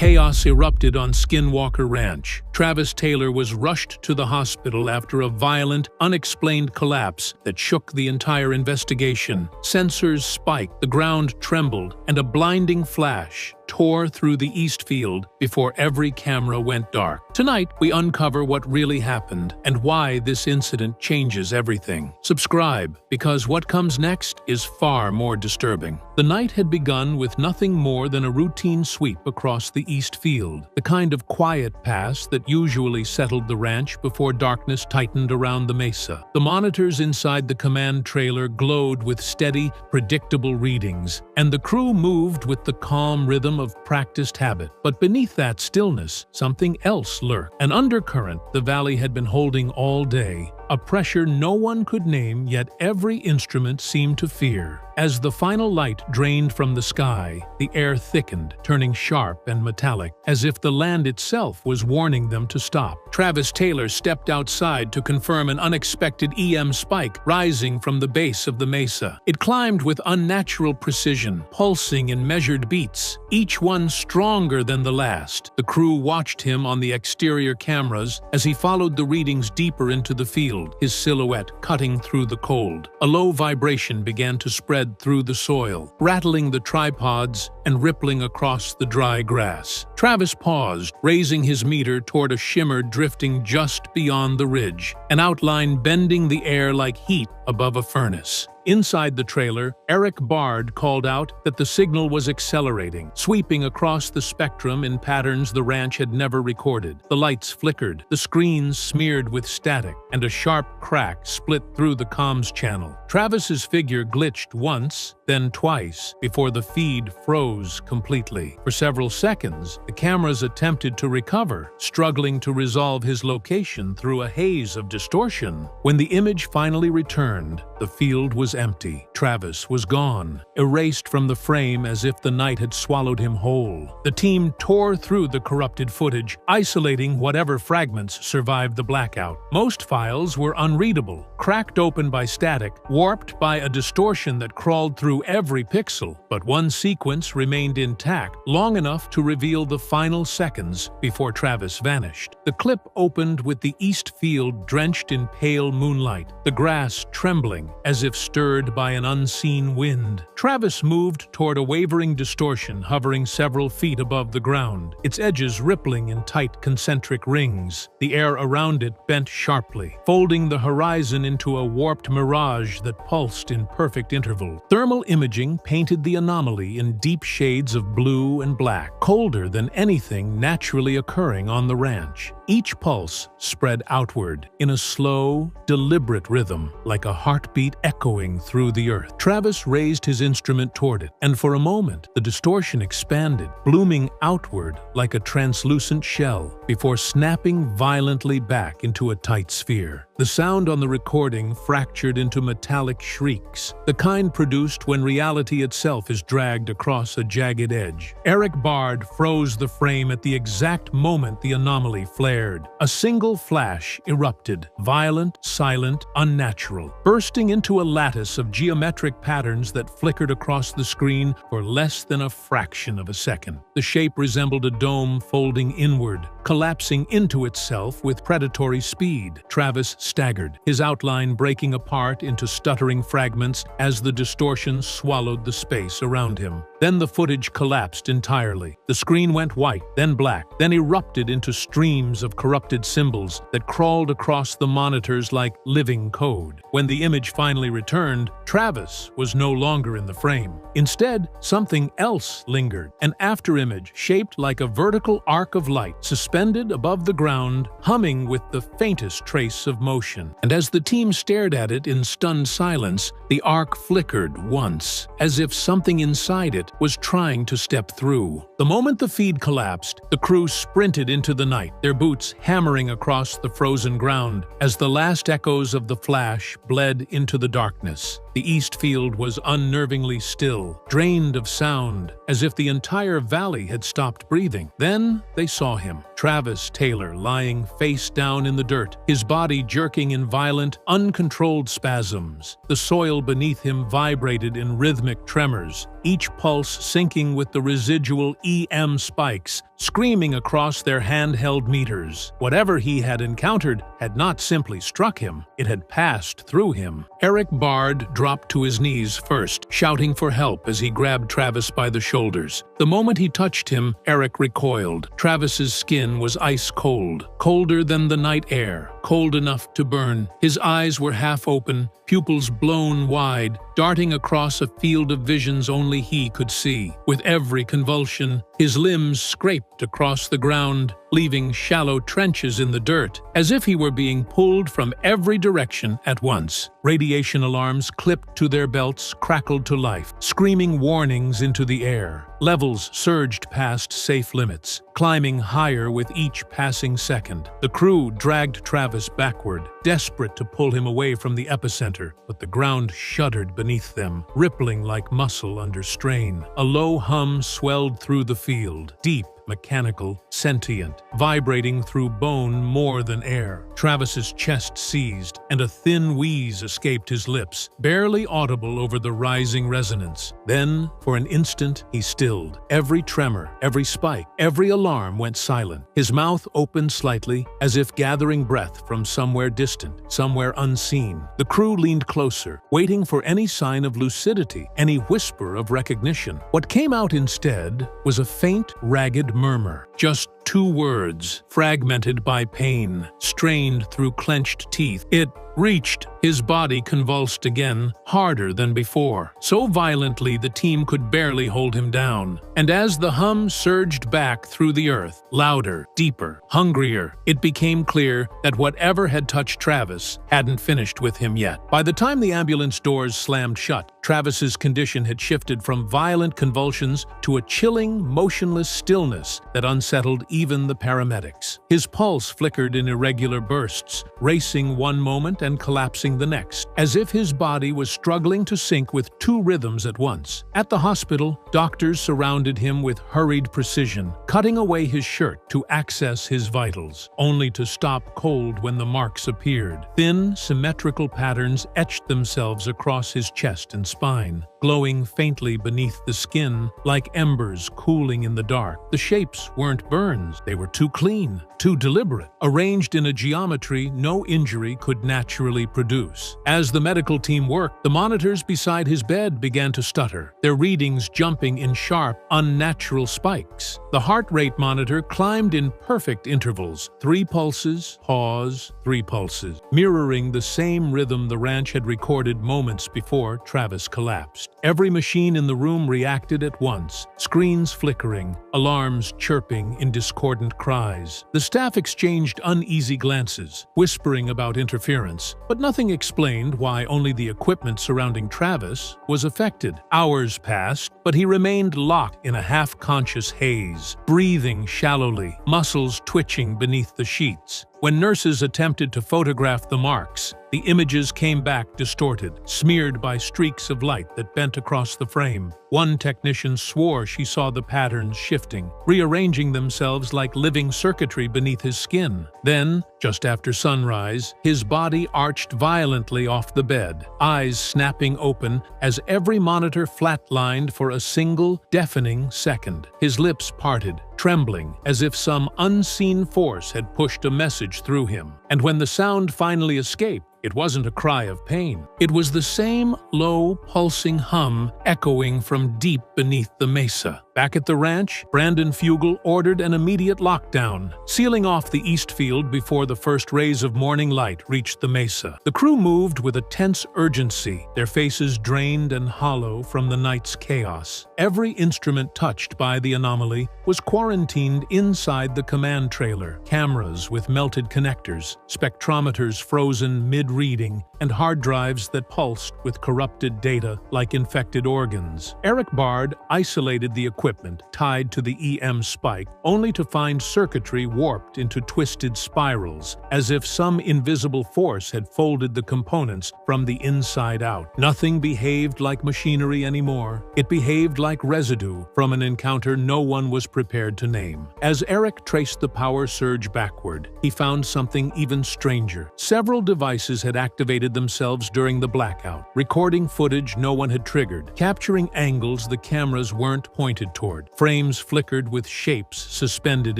Chaos erupted on Skinwalker Ranch. Travis Taylor was rushed to the hospital after a violent, unexplained collapse that shook the entire investigation. Sensors spiked, the ground trembled, and a blinding flash tore through the east field before every camera went dark. Tonight, we uncover what really happened and why this incident changes everything. Subscribe, because what comes next is far more disturbing. The night had begun with nothing more than a routine sweep across the east field, the kind of quiet pass that usually settled the ranch before darkness tightened around the mesa. The monitors inside the command trailer glowed with steady, predictable readings, and the crew moved with the calm rhythm of practiced habit. But beneath that stillness, something else lurked. An undercurrent the valley had been holding all day, a pressure no one could name, yet every instrument seemed to fear. As the final light drained from the sky, the air thickened, turning sharp and metallic, as if the land itself was warning them to stop. Travis Taylor stepped outside to confirm an unexpected EM spike rising from the base of the mesa. It climbed with unnatural precision, pulsing in measured beats, each one stronger than the last. The crew watched him on the exterior cameras as he followed the readings deeper into the field, his silhouette cutting through the cold. A low vibration began to spread through the soil, rattling the tripods and rippling across the dry grass. Travis paused, raising his meter toward a shimmer drifting just beyond the ridge, an outline bending the air like heat above a furnace. Inside the trailer, Eric Bard called out that the signal was accelerating, sweeping across the spectrum in patterns the ranch had never recorded. The lights flickered, the screens smeared with static, and a sharp crack split through the comms channel. Travis's figure glitched once, then twice, before the feed froze completely. For several seconds, the cameras attempted to recover, struggling to resolve his location through a haze of distortion. When the image finally returned, the field was empty. Travis was gone, erased from the frame as if the night had swallowed him whole. The team tore through the corrupted footage, isolating whatever fragments survived the blackout. Most files were unreadable, cracked open by static, warped by a distortion that crawled through every pixel. But one sequence remained intact, long enough to reveal the final seconds before Travis vanished. The clip opened with the east field drenched in pale moonlight, the grass trembling as if stirred by an unseen wind. Travis moved toward a wavering distortion hovering several feet above the ground, its edges rippling in tight concentric rings. The air around it bent sharply, folding the horizon into a warped mirage that pulsed in perfect interval. Thermal imaging painted the anomaly in deep shades of blue and black, colder than anything naturally occurring on the ranch. Each pulse spread outward in a slow, deliberate rhythm, like a heartbeat echoing through the earth. Travis raised his instrument toward it, and for a moment, the distortion expanded, blooming outward like a translucent shell, before snapping violently back into a tight sphere. The sound on the recording fractured into metallic shrieks, the kind produced when reality itself is dragged across a jagged edge. Eric Bard froze the frame at the exact moment the anomaly flared. A single flash erupted, violent, silent, unnatural, bursting into a lattice of geometric patterns that flickered across the screen for less than a fraction of a second. The shape resembled a dome folding inward, collapsing into itself with predatory speed. Travis staggered, his outline breaking apart into stuttering fragments as the distortion swallowed the space around him. Then the footage collapsed entirely. The screen went white, then black, then erupted into streams of corrupted symbols that crawled across the monitors like living code. When the image finally returned, Travis was no longer in the frame. Instead, something else lingered, an afterimage shaped like a vertical arc of light, suspended above the ground, humming with the faintest trace of motion. And as the team stared at it in stunned silence, the arc flickered once, as if something inside it was trying to step through. The moment the feed collapsed, the crew sprinted into the night, their boots hammering across the frozen ground as the last echoes of the flash bled into the darkness. The east field was unnervingly still, drained of sound, as if the entire valley had stopped breathing. Then they saw him, Travis Taylor, lying face down in the dirt, his body jerking in violent, uncontrolled spasms. The soil beneath him vibrated in rhythmic tremors, each pulse syncing with the residual EM spikes, screaming across their handheld meters. Whatever he had encountered had not simply struck him, it had passed through him. Eric Bard dropped to his knees first, shouting for help as he grabbed Travis by the shoulders. The moment he touched him, Eric recoiled. Travis's skin was ice cold, colder than the night air, cold enough to burn. His eyes were half open, pupils blown wide, darting across a field of visions only he could see. With every convulsion, his limbs scraped across the ground, leaving shallow trenches in the dirt, as if he were being pulled from every direction at once. Radiation alarms clipped to their belts crackled to life, screaming warnings into the air. Levels surged past safe limits, climbing higher with each passing second. The crew dragged Travis backward, desperate to pull him away from the epicenter, but the ground shuddered beneath them, rippling like muscle under strain. A low hum swelled through the field, deep, mechanical, sentient, vibrating through bone more than air. Travis's chest seized, and a thin wheeze escaped his lips, barely audible over the rising resonance. Then, for an instant, he stilled. Every tremor, every spike, every alarm went silent. His mouth opened slightly, as if gathering breath from somewhere distant, somewhere unseen. The crew leaned closer, waiting for any sign of lucidity, any whisper of recognition. What came out instead was a faint, ragged murmur. Just 2 words, fragmented by pain, strained through clenched teeth. It reached. His body convulsed again, harder than before, so violently the team could barely hold him down. And as the hum surged back through the earth, louder, deeper, hungrier, it became clear that whatever had touched Travis hadn't finished with him yet. By the time the ambulance doors slammed shut, Travis's condition had shifted from violent convulsions to a chilling, motionless stillness that unsettled even the paramedics. His pulse flickered in irregular bursts, racing one moment and collapsing the next, as if his body was struggling to sync with 2 rhythms at once. At the hospital, doctors surrounded him with hurried precision, cutting away his shirt to access his vitals, only to stop cold when the marks appeared. Thin, symmetrical patterns etched themselves across his chest and spine, glowing faintly beneath the skin like embers cooling in the dark. The shapes weren't burns, they were too clean, too deliberate, arranged in a geometry no injury could naturally produce. As the medical team worked, the monitors beside his bed began to stutter, their readings jumping in sharp, unnatural spikes. The heart rate monitor climbed in perfect intervals, 3 pulses, pause, 3 pulses, mirroring the same rhythm the ranch had recorded moments before Travis collapsed. Every machine in the room reacted at once, screens flickering, alarms chirping in discordant cries. The staff exchanged uneasy glances, whispering about interference, but nothing explained why only the equipment surrounding Travis was affected. Hours passed, but he remained locked in a half-conscious haze, breathing shallowly, muscles twitching beneath the sheets. When nurses attempted to photograph the marks, the images came back distorted, smeared by streaks of light that bent across the frame. One technician swore she saw the patterns shifting, rearranging themselves like living circuitry beneath his skin. Then, just after sunrise, his body arched violently off the bed, eyes snapping open as every monitor flatlined for a single, deafening second. His lips parted, trembling as if some unseen force had pushed a message through him. And when the sound finally escaped, it wasn't a cry of pain. It was the same low, pulsing hum echoing from deep beneath the mesa. Back at the ranch, Brandon Fugal ordered an immediate lockdown, sealing off the east field before the first rays of morning light reached the mesa. The crew moved with a tense urgency, their faces drained and hollow from the night's chaos. Every instrument touched by the anomaly was quarantined inside the command trailer, cameras with melted connectors, spectrometers frozen mid reading, and hard drives that pulsed with corrupted data like infected organs. Eric Bard isolated the equipment tied to the EM spike, only to find circuitry warped into twisted spirals, as if some invisible force had folded the components from the inside out. Nothing behaved like machinery anymore. It behaved like residue from an encounter no one was prepared to name. As Eric traced the power surge backward, he found something even stranger. Several devices had activated themselves during the blackout, recording footage no one had triggered, capturing angles the cameras weren't pointed toward. Frames flickered with shapes suspended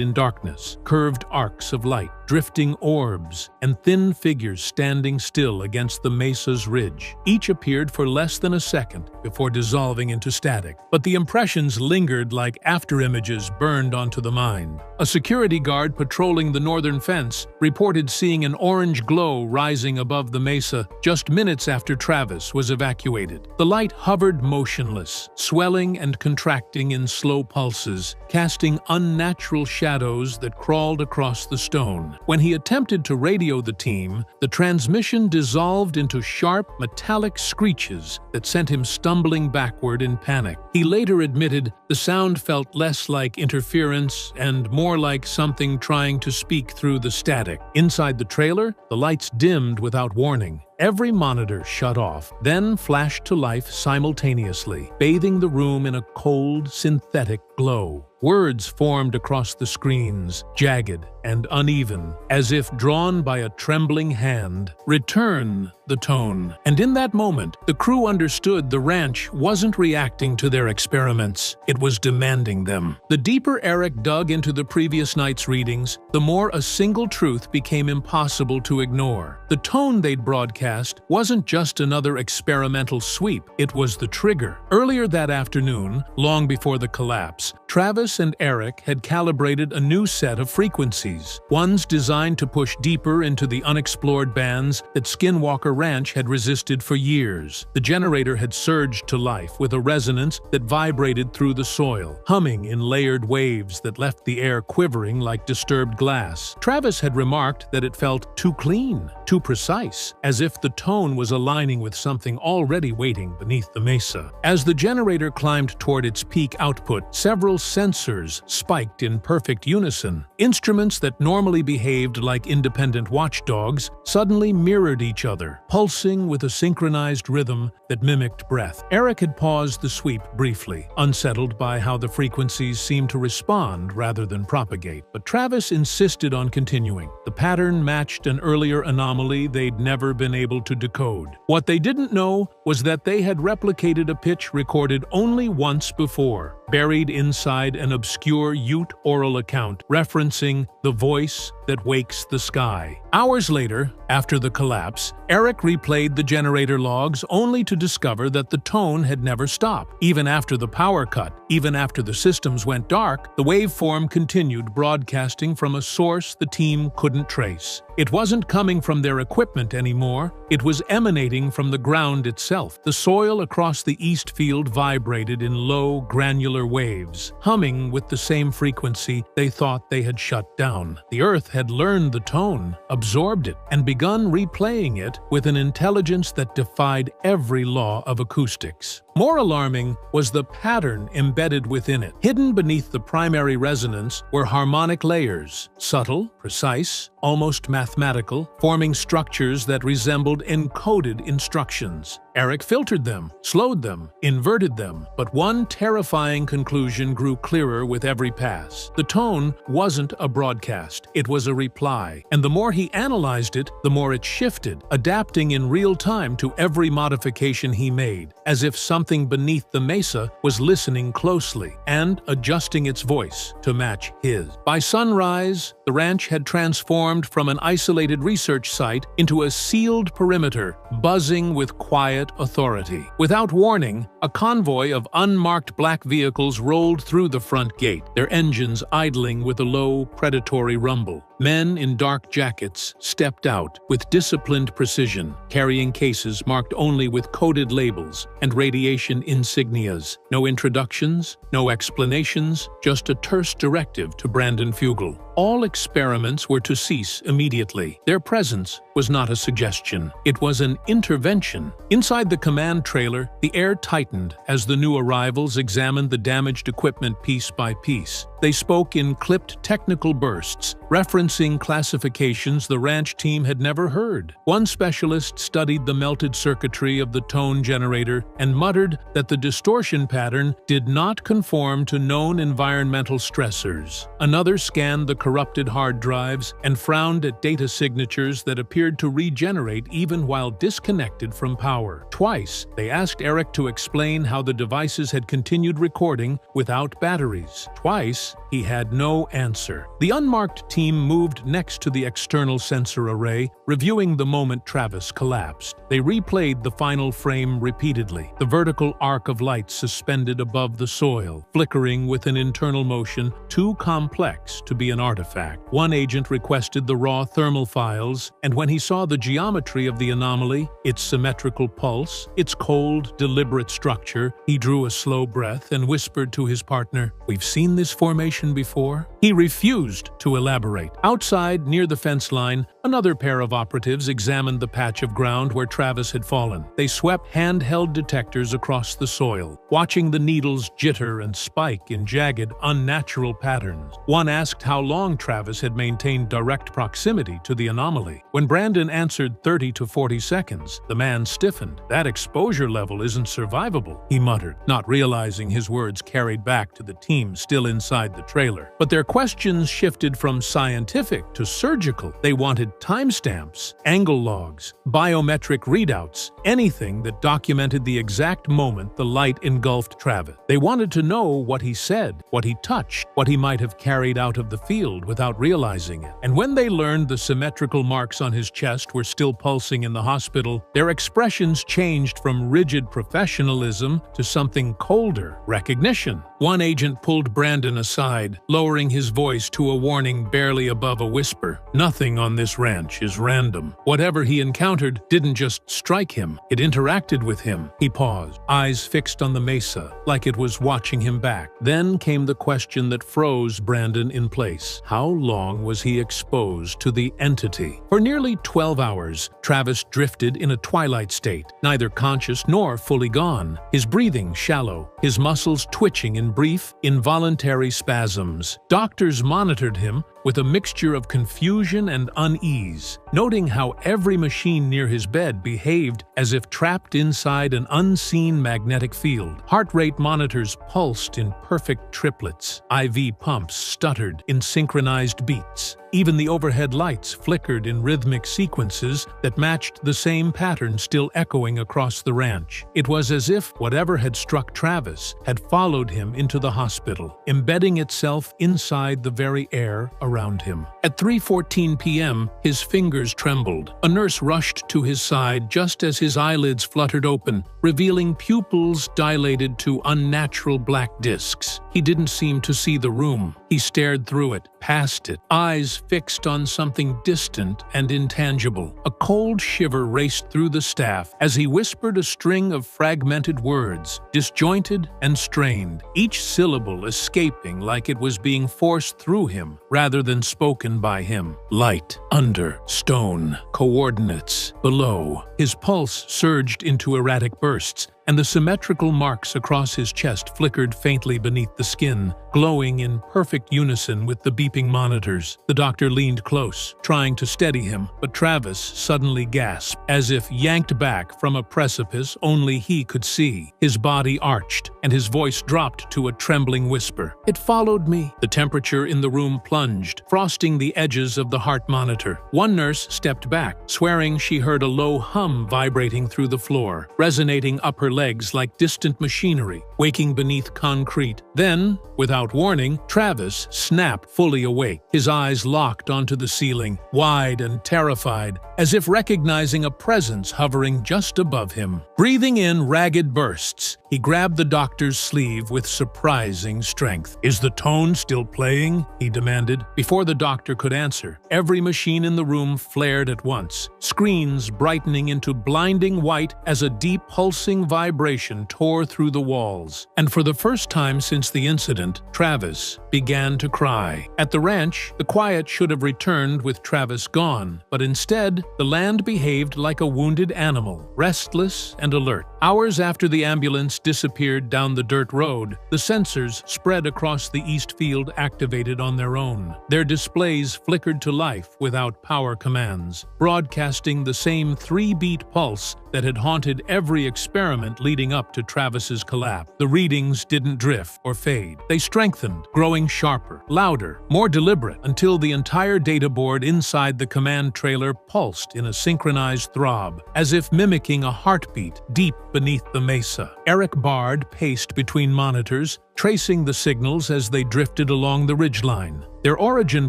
in darkness, curved arcs of light, drifting orbs, and thin figures standing still against the mesa's ridge. Each appeared for less than a second before dissolving into static, but the impressions lingered like afterimages burned onto the mind. A security guard patrolling the northern fence reported seeing an orange glow rising above the mesa just minutes after Travis was evacuated. The light hovered motionless, swelling and contracting in slow pulses, casting unnatural shadows that crawled across the stone. When he attempted to radio the team, the transmission dissolved into sharp, metallic screeches that sent him stumbling backward in panic. He later admitted the sound felt less like interference and more like something trying to speak through the static. Inside the trailer, the lights dimmed without warning. Every monitor shut off, then flashed to life simultaneously, bathing the room in a cold, synthetic glow. Words formed across the screens, jagged and uneven, as if drawn by a trembling hand. "Return the tone." And in that moment, the crew understood the ranch wasn't reacting to their experiments, it was demanding them. The deeper Eric dug into the previous night's readings, the more a single truth became impossible to ignore. The tone they'd broadcast wasn't just another experimental sweep, it was the trigger. Earlier that afternoon, long before the collapse, Travis and Eric had calibrated a new set of frequencies, ones designed to push deeper into the unexplored bands that Skinwalker Ranch had resisted for years. The generator had surged to life with a resonance that vibrated through the soil, humming in layered waves that left the air quivering like disturbed glass. Travis had remarked that it felt too clean, too precise, as if the tone was aligning with something already waiting beneath the mesa. As the generator climbed toward its peak output, several sensors spiked in perfect unison. Instruments that normally behaved like independent watchdogs suddenly mirrored each other, pulsing with a synchronized rhythm that mimicked breath. Eric had paused the sweep briefly, unsettled by how the frequencies seemed to respond rather than propagate. But Travis insisted on continuing. The pattern matched an earlier anomaly they'd never been able to decode. What they didn't know was that they had replicated a pitch recorded only once before, buried inside an obscure Ute oral account referencing the voice that wakes the sky. Hours later, after the collapse, Eric replayed the generator logs only to discover that the tone had never stopped. Even after the power cut, even after the systems went dark, the waveform continued broadcasting from a source the team couldn't trace. It wasn't coming from their equipment anymore, it was emanating from the ground itself. The soil across the east field vibrated in low, granular waves, humming with the same frequency they thought they had shut down. The earth had learned the tone, absorbed it, and begun replaying it with an intelligence that defied every law of acoustics. More alarming was the pattern embedded within it. Hidden beneath the primary resonance were harmonic layers, subtle, precise, almost mathematical, forming structures that resembled encoded instructions. Eric filtered them, slowed them, inverted them, but one terrifying conclusion grew clearer with every pass. The tone wasn't a broadcast, it was a reply, and the more he analyzed it, the more it shifted, adapting in real time to every modification he made, as if something beneath the mesa was listening closely and adjusting its voice to match his. By sunrise, the ranch had transformed from an isolated research site into a sealed perimeter, buzzing with quiet authority. Without warning, a convoy of unmarked black vehicles rolled through the front gate, their engines idling with a low, predatory rumble. Men in dark jackets stepped out with disciplined precision, carrying cases marked only with coded labels and radiation insignias. No introductions, no explanations, just a terse directive to Brandon Fugal. All experiments were to cease immediately. Their presence was not a suggestion. It was an intervention. Inside the command trailer, the air tightened as the new arrivals examined the damaged equipment piece by piece. They spoke in clipped technical bursts, referencing classifications the ranch team had never heard. One specialist studied the melted circuitry of the tone generator and muttered that the distortion pattern did not conform to known environmental stressors. Another scanned the corrupted hard drives and frowned at data signatures that appeared to regenerate even while disconnected from power. Twice, they asked Eric to explain how the devices had continued recording without batteries. Twice, he had no answer. The unmarked team moved next to the external sensor array, reviewing the moment Travis collapsed. They replayed the final frame repeatedly, the vertical arc of light suspended above the soil, flickering with an internal motion too complex to be an artifact. One agent requested the raw thermal files, and when he saw the geometry of the anomaly, its symmetrical pulse, its cold, deliberate structure, he drew a slow breath and whispered to his partner, "We've seen this formation before?" He refused to elaborate. Outside, near the fence line, another pair of operatives examined the patch of ground where Travis had fallen. They swept handheld detectors across the soil, watching the needles jitter and spike in jagged, unnatural patterns. One asked how long Travis had maintained direct proximity to the anomaly. When Brandon answered 30 to 40 seconds, the man stiffened. "That exposure level isn't survivable," he muttered, not realizing his words carried back to the team still inside the trailer. But their questions shifted from scientific to surgical. They wanted timestamps, angle logs, biometric readouts, anything that documented the exact moment the light engulfed Travis. They wanted to know what he said, what he touched, what he might have carried out of the field without realizing it. And when they learned the symmetrical marks on his chest were still pulsing in the hospital, their expressions changed from rigid professionalism to something colder, recognition. One agent pulled Brandon aside, lowering his voice to a warning barely above a whisper. "Nothing on this ranch is random. Whatever he encountered didn't just strike him, it interacted with him." He paused, eyes fixed on the mesa, like it was watching him back. Then came the question that froze Brandon in place. How long was he exposed to the entity? For nearly 12 hours, Travis drifted in a twilight state, neither conscious nor fully gone, his breathing shallow, his muscles twitching in brief, involuntary spasms. Doctors monitored him with a mixture of confusion and unease, noting how every machine near his bed behaved as if trapped inside an unseen magnetic field. Heart rate monitors pulsed in perfect triplets. IV pumps stuttered in synchronized beats. Even the overhead lights flickered in rhythmic sequences that matched the same pattern still echoing across the ranch. It was as if whatever had struck Travis had followed him into the hospital, embedding itself inside the very air around him. At 3:14 p.m., his fingers trembled. A nurse rushed to his side just as his eyelids fluttered open, revealing pupils dilated to unnatural black discs. He didn't seem to see the room. He stared through it, past it, eyes fixed on something distant and intangible. A cold shiver raced through the staff as he whispered a string of fragmented words, disjointed and strained, each syllable escaping like it was being forced through him rather than spoken by him. Light, under, stone, coordinates, below. His pulse surged into erratic bursts, and the symmetrical marks across his chest flickered faintly beneath the skin, glowing in perfect unison with the beeping monitors. The doctor leaned close, trying to steady him, but Travis suddenly gasped, as if yanked back from a precipice only he could see. His body arched, and his voice dropped to a trembling whisper. "It followed me." The temperature in the room plunged, frosting the edges of the heart monitor. One nurse stepped back, swearing she heard a low hum vibrating through the floor, resonating up her legs like distant machinery, waking beneath concrete. Then, without warning, Travis snapped fully awake, his eyes locked onto the ceiling, wide and terrified, as if recognizing a presence hovering just above him. Breathing in ragged bursts, he grabbed the doctor's sleeve with surprising strength. "Is the tone still playing?" he demanded. Before the doctor could answer, every machine in the room flared at once, screens brightening into blinding white as a deep pulsing vibration tore through the walls. And for the first time since the incident, Travis began to cry. At the ranch, the quiet should have returned with Travis gone, but instead, the land behaved like a wounded animal, restless and alert. Hours after the ambulance disappeared down the dirt road, the sensors spread across the east field activated on their own. Their displays flickered to life without power commands, broadcasting the same 3-beat pulse that had haunted every experiment leading up to Travis's collapse. The readings didn't drift or fade. They strengthened, growing sharper, louder, more deliberate, until the entire data board inside the command trailer pulsed in a synchronized throb, as if mimicking a heartbeat deep beneath the mesa. Eric Bard paced between monitors, tracing the signals as they drifted along the ridgeline. Their origin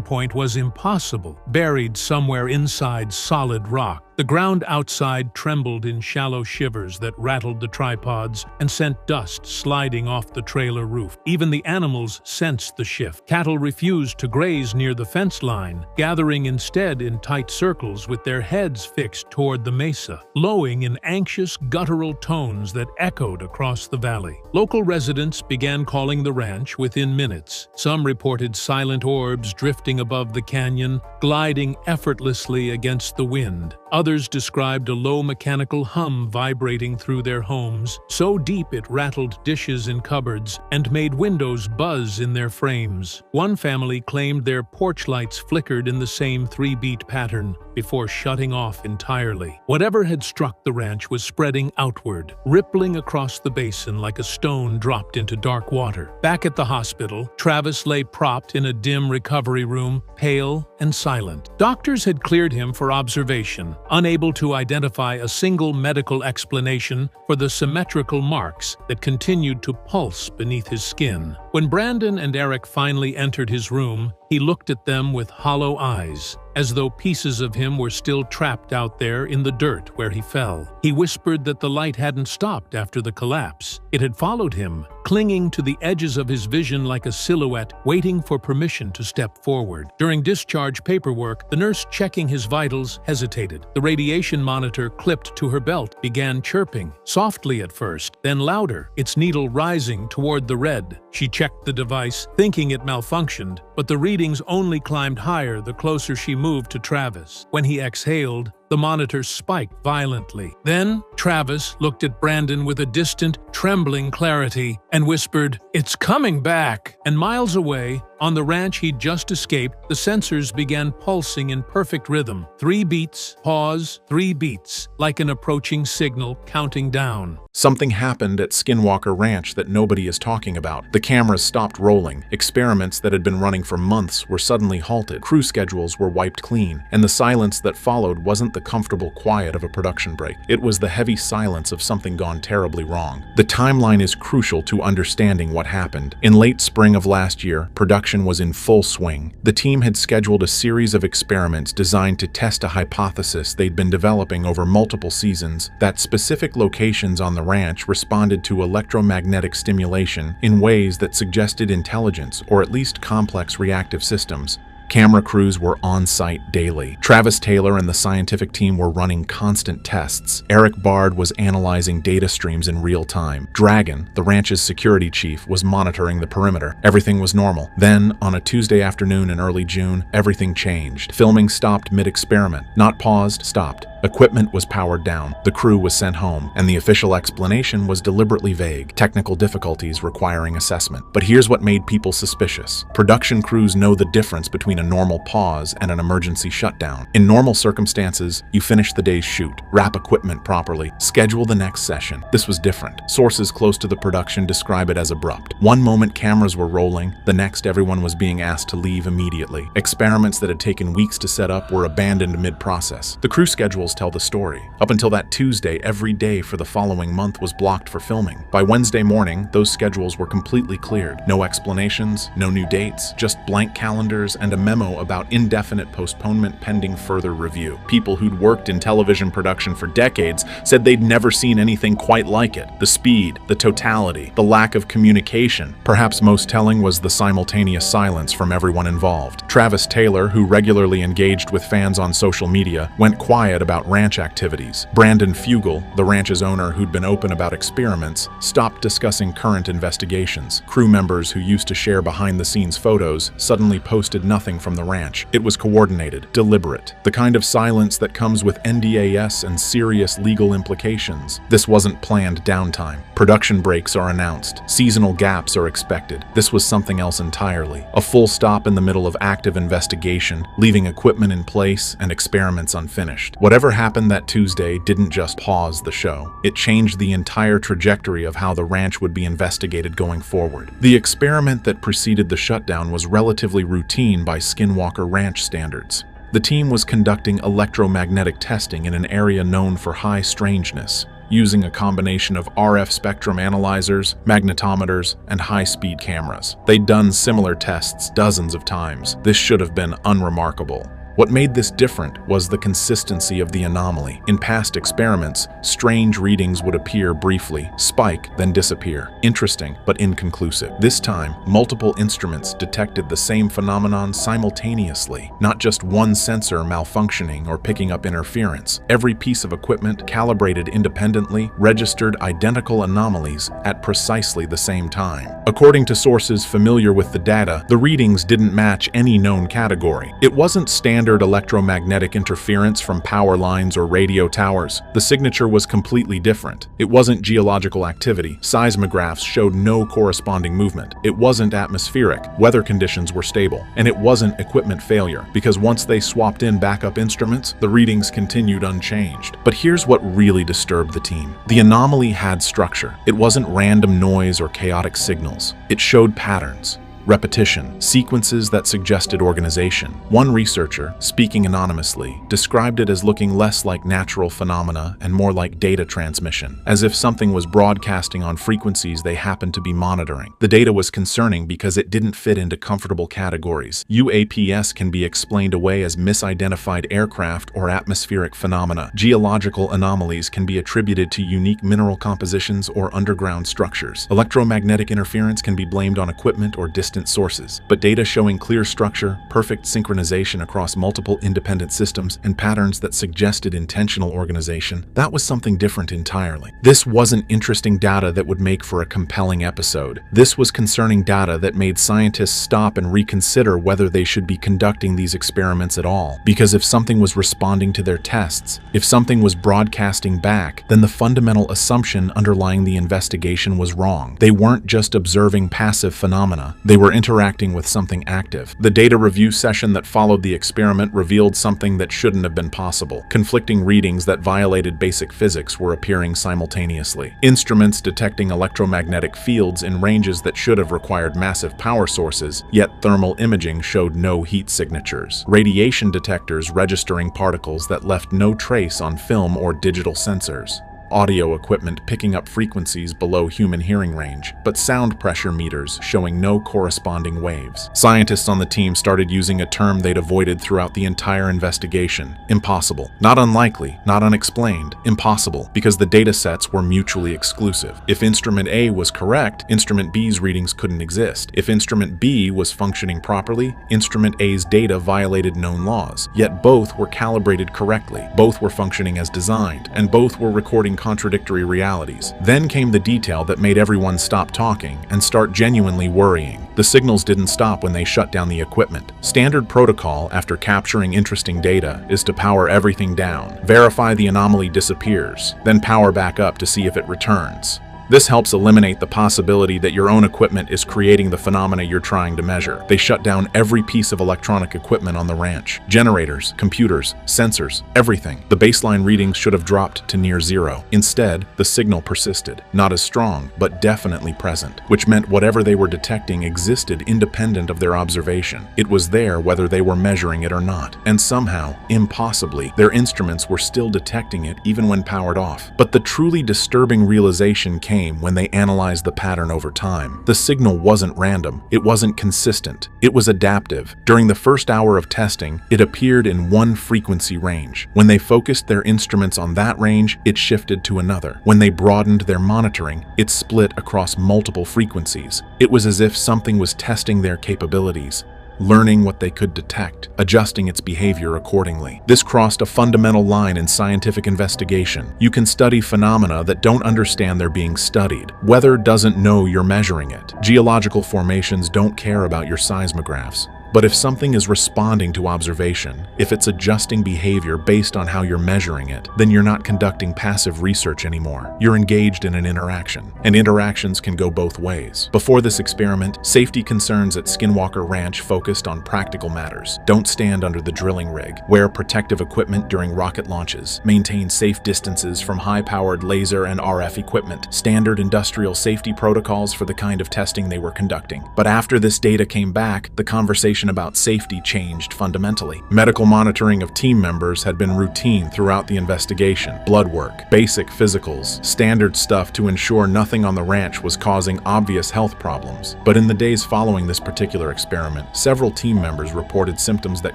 point was impossible, buried somewhere inside solid rock. The ground outside trembled in shallow shivers that rattled the tripods and sent dust sliding off the trailer roof. Even the animals sensed the shift. Cattle refused to graze near the fence line, gathering instead in tight circles with their heads fixed toward the mesa, lowing in anxious, guttural tones that echoed across the valley. Local residents began calling the ranch within minutes. Some reported silent orbs drifting above the canyon, gliding effortlessly against the wind. Others described a low mechanical hum vibrating through their homes, so deep it rattled dishes in cupboards and made windows buzz in their frames. One family claimed their porch lights flickered in the same 3-beat pattern before shutting off entirely. Whatever had struck the ranch was spreading outward, rippling across the basin like a stone dropped into dark water. Back at the hospital, Travis lay propped in a dim recovery room, pale and silent. Doctors had cleared him for observation, unable to identify a single medical explanation for the symmetrical marks that continued to pulse beneath his skin. When Brandon and Eric finally entered his room, he looked at them with hollow eyes, as though pieces of him were still trapped out there in the dirt where he fell. He whispered that the light hadn't stopped after the collapse. It had followed him, clinging to the edges of his vision like a silhouette waiting for permission to step forward. During discharge paperwork, the nurse checking his vitals hesitated. The radiation monitor clipped to her belt began chirping, softly at first, then louder, its needle rising toward the red. She checked the device, thinking it malfunctioned, but the readings only climbed higher the closer she moved to Travis. When he exhaled, the monitor spiked violently. Then, Travis looked at Brandon with a distant, trembling clarity and whispered, "It's coming back!" And miles away, on the ranch he'd just escaped, the sensors began pulsing in perfect rhythm. 3 beats, pause, 3 beats, like an approaching signal counting down. Something happened at Skinwalker Ranch that nobody is talking about. The cameras stopped rolling. Experiments that had been running for months were suddenly halted. Crew schedules were wiped clean, and the silence that followed wasn't the comfortable quiet of a production break. It was the heavy silence of something gone terribly wrong. The timeline is crucial to understanding what happened. In late spring of last year, production was in full swing. The team had scheduled a series of experiments designed to test a hypothesis they'd been developing over multiple seasons, that specific locations on the ranch responded to electromagnetic stimulation in ways that suggested intelligence or at least complex reactive systems. Camera crews were on site daily. Travis Taylor and the scientific team were running constant tests. Eric Bard was analyzing data streams in real time. Dragon, the ranch's security chief, was monitoring the perimeter. Everything was normal. Then, on a Tuesday afternoon in early June, everything changed. Filming stopped mid-experiment. Not paused, stopped. Equipment was powered down. The crew was sent home, and the official explanation was deliberately vague. Technical difficulties requiring assessment. But here's what made people suspicious. Production crews know the difference between a normal pause and an emergency shutdown. In normal circumstances, you finish the day's shoot, wrap equipment properly, schedule the next session. This was different. Sources close to the production describe it as abrupt. One moment cameras were rolling, the next everyone was being asked to leave immediately. Experiments that had taken weeks to set up were abandoned mid-process. The crew schedules tell the story. Up until that Tuesday, every day for the following month was blocked for filming. By Wednesday morning, those schedules were completely cleared. No explanations, no new dates, just blank calendars and a memo about indefinite postponement pending further review. People who'd worked in television production for decades said they'd never seen anything quite like it. The speed, the totality, the lack of communication. Perhaps most telling was the simultaneous silence from everyone involved. Travis Taylor, who regularly engaged with fans on social media, went quiet about ranch activities. Brandon Fugal, the ranch's owner who'd been open about experiments, stopped discussing current investigations. Crew members who used to share behind-the-scenes photos suddenly posted nothing from the ranch. It was coordinated, deliberate, the kind of silence that comes with NDAS and serious legal implications. This wasn't planned downtime. Production breaks are announced. Seasonal gaps are expected. This was something else entirely. A full stop in the middle of active investigation, leaving equipment in place and experiments unfinished. Whatever happened that Tuesday didn't just pause the show. It changed the entire trajectory of how the ranch would be investigated going forward. The experiment that preceded the shutdown was relatively routine by Skinwalker Ranch standards. The team was conducting electromagnetic testing in an area known for high strangeness, using a combination of RF spectrum analyzers, magnetometers, and high-speed cameras. They'd done similar tests dozens of times. This should have been unremarkable. What made this different was the consistency of the anomaly. In past experiments, strange readings would appear briefly, spike, then disappear. Interesting, but inconclusive. This time, multiple instruments detected the same phenomenon simultaneously, not just one sensor malfunctioning or picking up interference. Every piece of equipment, calibrated independently, registered identical anomalies at precisely the same time. According to sources familiar with the data, the readings didn't match any known category. It wasn't standard electromagnetic interference from power lines or radio towers. The signature was completely different. It wasn't geological activity. Seismographs showed no corresponding movement. It wasn't atmospheric. Weather conditions were stable. And it wasn't equipment failure, because once they swapped in backup instruments, the readings continued unchanged. But here's what really disturbed the team. The anomaly had structure. It wasn't random noise or chaotic signals. It showed patterns. Repetition, sequences that suggested organization. One researcher, speaking anonymously, described it as looking less like natural phenomena and more like data transmission, as if something was broadcasting on frequencies they happened to be monitoring. The data was concerning because it didn't fit into comfortable categories. UAPs can be explained away as misidentified aircraft or atmospheric phenomena. Geological anomalies can be attributed to unique mineral compositions or underground structures. Electromagnetic interference can be blamed on equipment or distant sources, but data showing clear structure, perfect synchronization across multiple independent systems, and patterns that suggested intentional organization, that was something different entirely. This wasn't interesting data that would make for a compelling episode. This was concerning data that made scientists stop and reconsider whether they should be conducting these experiments at all. Because if something was responding to their tests, if something was broadcasting back, then the fundamental assumption underlying the investigation was wrong. They weren't just observing passive phenomena. They were interacting with something active. The data review session that followed the experiment revealed something that shouldn't have been possible. Conflicting readings that violated basic physics were appearing simultaneously. Instruments detecting electromagnetic fields in ranges that should have required massive power sources, yet thermal imaging showed no heat signatures. Radiation detectors registering particles that left no trace on film or digital sensors. Audio equipment picking up frequencies below human hearing range, but sound pressure meters showing no corresponding waves. Scientists on the team started using a term they'd avoided throughout the entire investigation: impossible. Not unlikely, not unexplained, impossible, because the data sets were mutually exclusive. If Instrument A was correct, Instrument B's readings couldn't exist. If Instrument B was functioning properly, Instrument A's data violated known laws. Yet both were calibrated correctly, both were functioning as designed, and both were recording contradictory realities. Then came the detail that made everyone stop talking and start genuinely worrying. The signals didn't stop when they shut down the equipment. Standard protocol after capturing interesting data is to power everything down, verify the anomaly disappears, then power back up to see if it returns. This helps eliminate the possibility that your own equipment is creating the phenomena you're trying to measure. They shut down every piece of electronic equipment on the ranch. Generators, computers, sensors, everything. The baseline readings should have dropped to near zero. Instead, the signal persisted. Not as strong, but definitely present, which meant whatever they were detecting existed independent of their observation. It was there whether they were measuring it or not. And somehow, impossibly, their instruments were still detecting it even when powered off. But the truly disturbing realization came came when they analyzed the pattern over time. The signal wasn't random, it wasn't consistent, it was adaptive. During the first hour of testing, it appeared in one frequency range. When they focused their instruments on that range, it shifted to another. When they broadened their monitoring, it split across multiple frequencies. It was as if something was testing their capabilities, learning what they could detect, adjusting its behavior accordingly. This crossed a fundamental line in scientific investigation. You can study phenomena that don't understand they're being studied. Weather doesn't know you're measuring it. Geological formations don't care about your seismographs. But if something is responding to observation, if it's adjusting behavior based on how you're measuring it, then you're not conducting passive research anymore. You're engaged in an interaction, and interactions can go both ways. Before this experiment, safety concerns at Skinwalker Ranch focused on practical matters. Don't stand under the drilling rig. Wear protective equipment during rocket launches. Maintain safe distances from high-powered laser and RF equipment. Standard industrial safety protocols for the kind of testing they were conducting. But after this data came back, the conversation about safety changed fundamentally. Medical monitoring of team members had been routine throughout the investigation. Blood work, basic physicals, standard stuff to ensure nothing on the ranch was causing obvious health problems. But in the days following this particular experiment, several team members reported symptoms that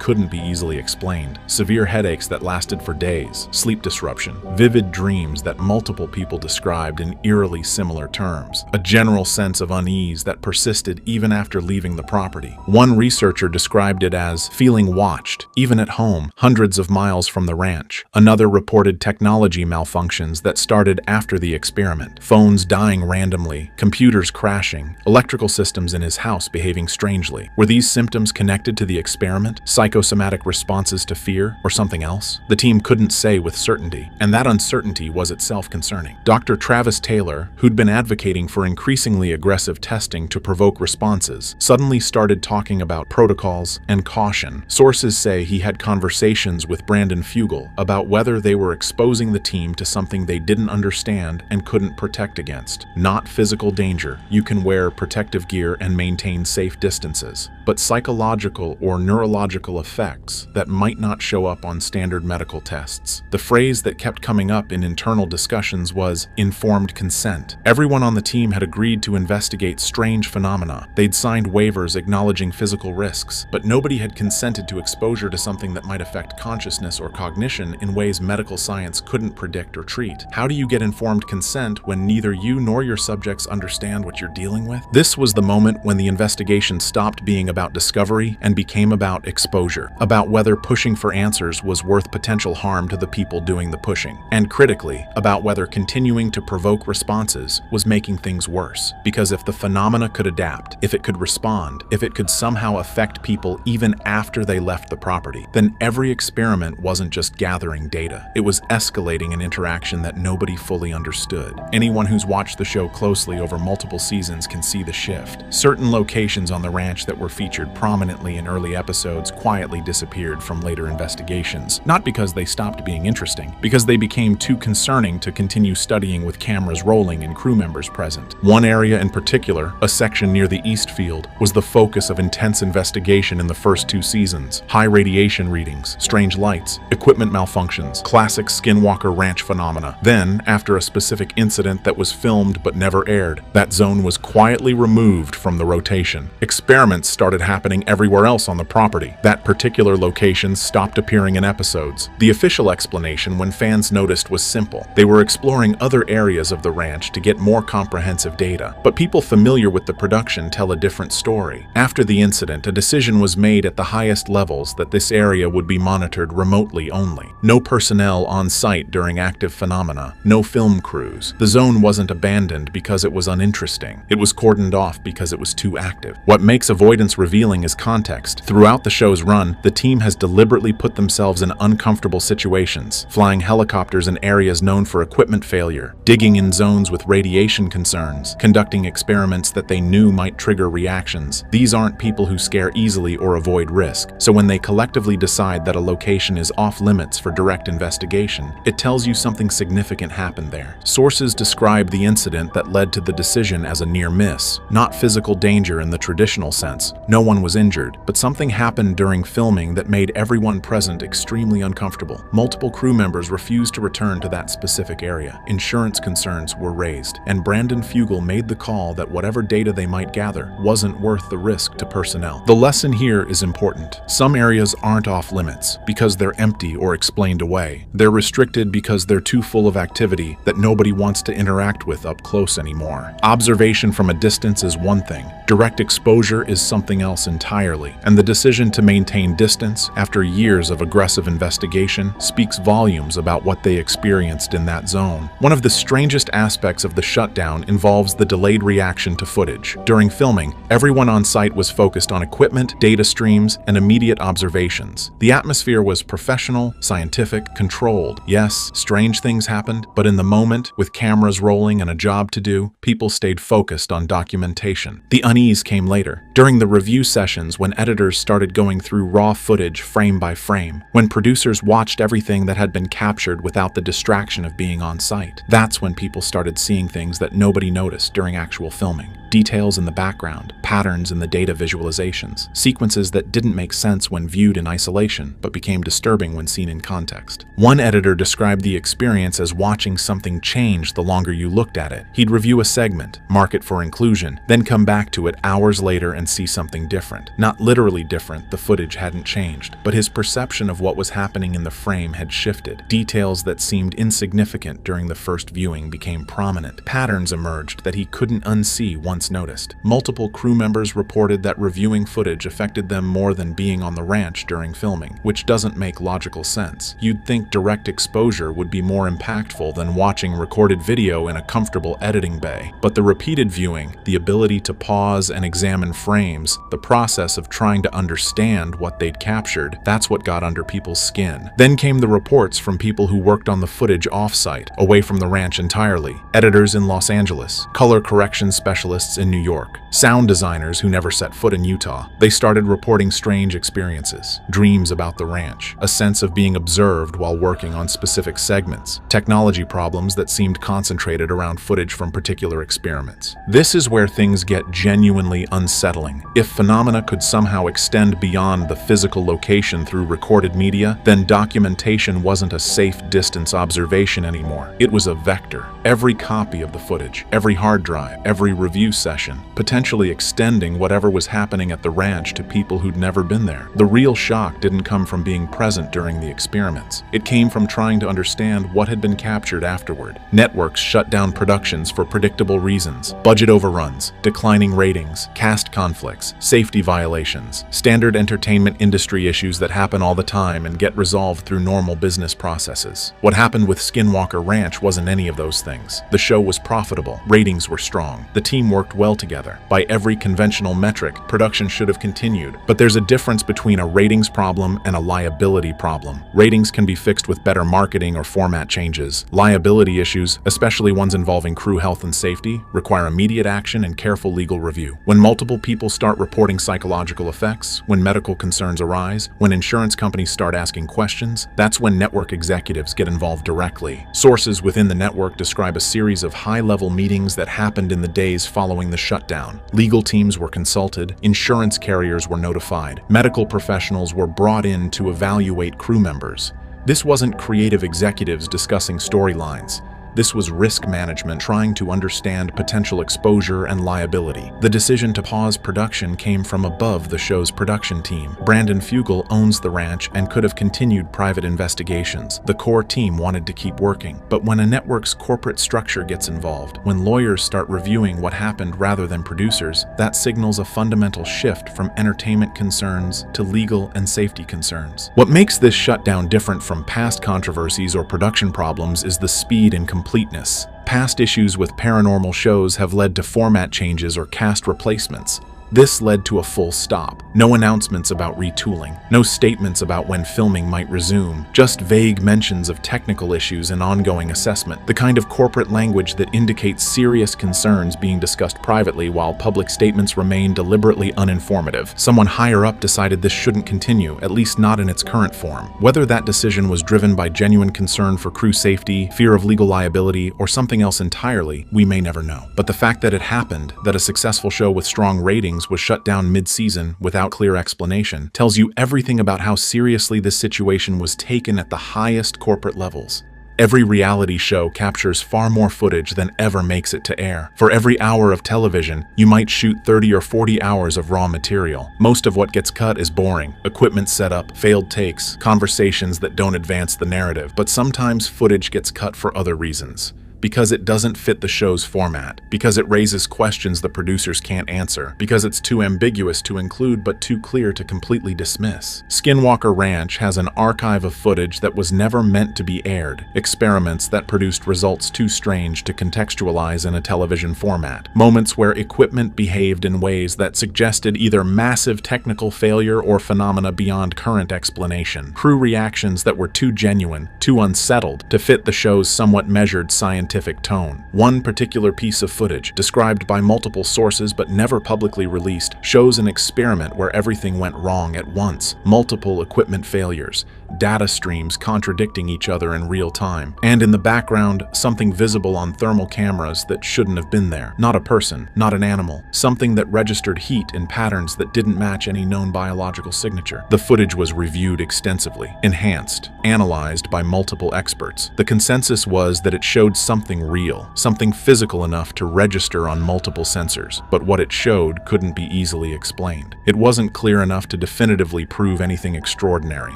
couldn't be easily explained. Severe headaches that lasted for days, sleep disruption, vivid dreams that multiple people described in eerily similar terms, a general sense of unease that persisted even after leaving the property. One researcher described it as feeling watched, even at home, hundreds of miles from the ranch. Another reported technology malfunctions that started after the experiment. Phones dying randomly, computers crashing, electrical systems in his house behaving strangely. Were these symptoms connected to the experiment, psychosomatic responses to fear, or something else? The team couldn't say with certainty, and that uncertainty was itself concerning. Dr. Travis Taylor, who'd been advocating for increasingly aggressive testing to provoke responses, suddenly started talking about protocols and caution. Sources say he had conversations with Brandon Fugal about whether they were exposing the team to something they didn't understand and couldn't protect against. Not physical danger. You can wear protective gear and maintain safe distances. But psychological or neurological effects that might not show up on standard medical tests. The phrase that kept coming up in internal discussions was informed consent. Everyone on the team had agreed to investigate strange phenomena. They'd signed waivers acknowledging physical risks, but nobody had consented to exposure to something that might affect consciousness or cognition in ways medical science couldn't predict or treat. How do you get informed consent when neither you nor your subjects understand what you're dealing with? This was the moment when the investigation stopped being about discovery and became about exposure, about whether pushing for answers was worth potential harm to the people doing the pushing, and critically, about whether continuing to provoke responses was making things worse. Because if the phenomena could adapt, if it could respond, if it could somehow affect people even after they left the property, then every experiment wasn't just gathering data. It was escalating an interaction that nobody fully understood. Anyone who's watched the show closely over multiple seasons can see the shift. Certain locations on the ranch that were featured prominently in early episodes quietly disappeared from later investigations, not because they stopped being interesting, because they became too concerning to continue studying with cameras rolling and crew members present. One area in particular, a section near the East Field, was the focus of intense investigation in the first 2 seasons. High radiation readings, strange lights, equipment malfunctions, classic Skinwalker Ranch phenomena. Then, after a specific incident that was filmed but never aired, that zone was quietly removed from the rotation. Experiments started happening everywhere else on the property. That particular location stopped appearing in episodes. The official explanation, when fans noticed, was simple. They were exploring other areas of the ranch to get more comprehensive data. But people familiar with the production tell a different story. After the incident, a decision was made at the highest levels that this area would be monitored remotely only. No personnel on site during active phenomena, no film crews. The zone wasn't abandoned because it was uninteresting. It was cordoned off because it was too active. What makes avoidance revealing is context. Throughout the show's run, the team has deliberately put themselves in uncomfortable situations, flying helicopters in areas known for equipment failure, digging in zones with radiation concerns, conducting experiments that they knew might trigger reactions. These aren't people who scare easily or avoid risk. So when they collectively decide that a location is off limits for direct investigation, it tells you something significant happened there. Sources describe the incident that led to the decision as a near miss, not physical danger in the traditional sense. No one was injured, but something happened during filming that made everyone present extremely uncomfortable. Multiple crew members refused to return to that specific area. Insurance concerns were raised, and Brandon Fugal made the call that whatever data they might gather wasn't worth the risk to personnel. The lesson here is important. Some areas aren't off limits because they're empty or explained away. They're restricted because they're too full of activity that nobody wants to interact with up close anymore. Observation from a distance is one thing. Direct exposure is something else entirely, and the decision to maintain distance after years of aggressive investigation speaks volumes about what they experienced in that zone. One of the strangest aspects of the shutdown involves the delayed reaction to footage. During filming, everyone on site was focused on equipment, data streams, and immediate observations. The atmosphere was professional, scientific, controlled. Yes, strange things happened, but in the moment, with cameras rolling and a job to do, people stayed focused on documentation. The unease came later, during the review sessions when editors started going through raw footage frame by frame, when producers watched everything that had been captured without the distraction of being on site. That's when people started seeing things that nobody noticed during actual filming. Details in the background, patterns in the data visualizations, sequences that didn't make sense when viewed in isolation, but became disturbing when seen in context. One editor described the experience as watching something change the longer you looked at it. He'd review a segment, mark it for inclusion, then come back to it hours later and see something different. Not literally different, the footage hadn't changed, but his perception of what was happening in the frame had shifted. Details that seemed insignificant during the first viewing became prominent. Patterns emerged that he couldn't unsee once noticed. Multiple crew members reported that reviewing footage affected them more than being on the ranch during filming, which doesn't make logical sense. You'd think direct exposure would be more impactful than watching recorded video in a comfortable editing bay. But the repeated viewing, the ability to pause and examine frames, the process of trying to understand what they'd captured, that's what got under people's skin. Then came the reports from people who worked on the footage off-site, away from the ranch entirely. Editors in Los Angeles, color correction specialists in New York, sound designers who never set foot in Utah. They started reporting strange experiences, dreams about the ranch, a sense of being observed while working on specific segments, technology problems that seemed concentrated around footage from particular experiments. This is where things get genuinely unsettling. If phenomena could somehow extend beyond the physical location through recorded media, then documentation wasn't a safe distance observation anymore. It was a vector. Every copy of the footage, every hard drive, every review session, potentially extending whatever was happening at the ranch to people who'd never been there. The real shock didn't come from being present during the experiments. It came from trying to understand what had been captured afterward. Networks shut down productions for predictable reasons: budget overruns, declining ratings, cast conflicts, safety violations, standard entertainment industry issues that happen all the time and get resolved through normal business processes. What happened with Skinwalker Ranch wasn't any of those things. The show was profitable, ratings were strong, the team worked well together. By every conventional metric, production should have continued. But there's a difference between a ratings problem and a liability problem. Ratings can be fixed with better marketing or format changes. Liability issues, especially ones involving crew health and safety, require immediate action and careful legal review. When multiple people start reporting psychological effects, when medical concerns arise, when insurance companies start asking questions, that's when network executives get involved directly. Sources within the network describe a series of high-level meetings that happened in the days following the shutdown. Legal teams were consulted, insurance carriers were notified, medical professionals were brought in to evaluate crew members. This wasn't creative executives discussing storylines. This was risk management trying to understand potential exposure and liability. The decision to pause production came from above the show's production team. Brandon Fugal owns the ranch and could have continued private investigations. The core team wanted to keep working. But when a network's corporate structure gets involved, when lawyers start reviewing what happened rather than producers, that signals a fundamental shift from entertainment concerns to legal and safety concerns. What makes this shutdown different from past controversies or production problems is the speed and completeness. Past issues with paranormal shows have led to format changes or cast replacements. This led to a full stop. No announcements about retooling, no statements about when filming might resume, just vague mentions of technical issues and ongoing assessment, the kind of corporate language that indicates serious concerns being discussed privately while public statements remain deliberately uninformative. Someone higher up decided this shouldn't continue, at least not in its current form. Whether that decision was driven by genuine concern for crew safety, fear of legal liability, or something else entirely, we may never know. But the fact that it happened, that a successful show with strong ratings was shut down mid-season without clear explanation, tells you everything about how seriously this situation was taken at the highest corporate levels. Every reality show captures far more footage than ever makes it to air. For every hour of television, you might shoot 30 or 40 hours of raw material. Most of what gets cut is boring. Equipment setup, failed takes, conversations that don't advance the narrative. But sometimes footage gets cut for other reasons. Because it doesn't fit the show's format, because it raises questions the producers can't answer, because it's too ambiguous to include but too clear to completely dismiss. Skinwalker Ranch has an archive of footage that was never meant to be aired, experiments that produced results too strange to contextualize in a television format, moments where equipment behaved in ways that suggested either massive technical failure or phenomena beyond current explanation, crew reactions that were too genuine, too unsettled to fit the show's somewhat measured scientific tone. One particular piece of footage, described by multiple sources but never publicly released, shows an experiment where everything went wrong at once. Multiple equipment failures, data streams contradicting each other in real time, and in the background, something visible on thermal cameras that shouldn't have been there. Not a person, not an animal, something that registered heat in patterns that didn't match any known biological signature. The footage was reviewed extensively, enhanced, analyzed by multiple experts. The consensus was that it showed something real, something physical enough to register on multiple sensors, but what it showed couldn't be easily explained. It wasn't clear enough to definitively prove anything extraordinary,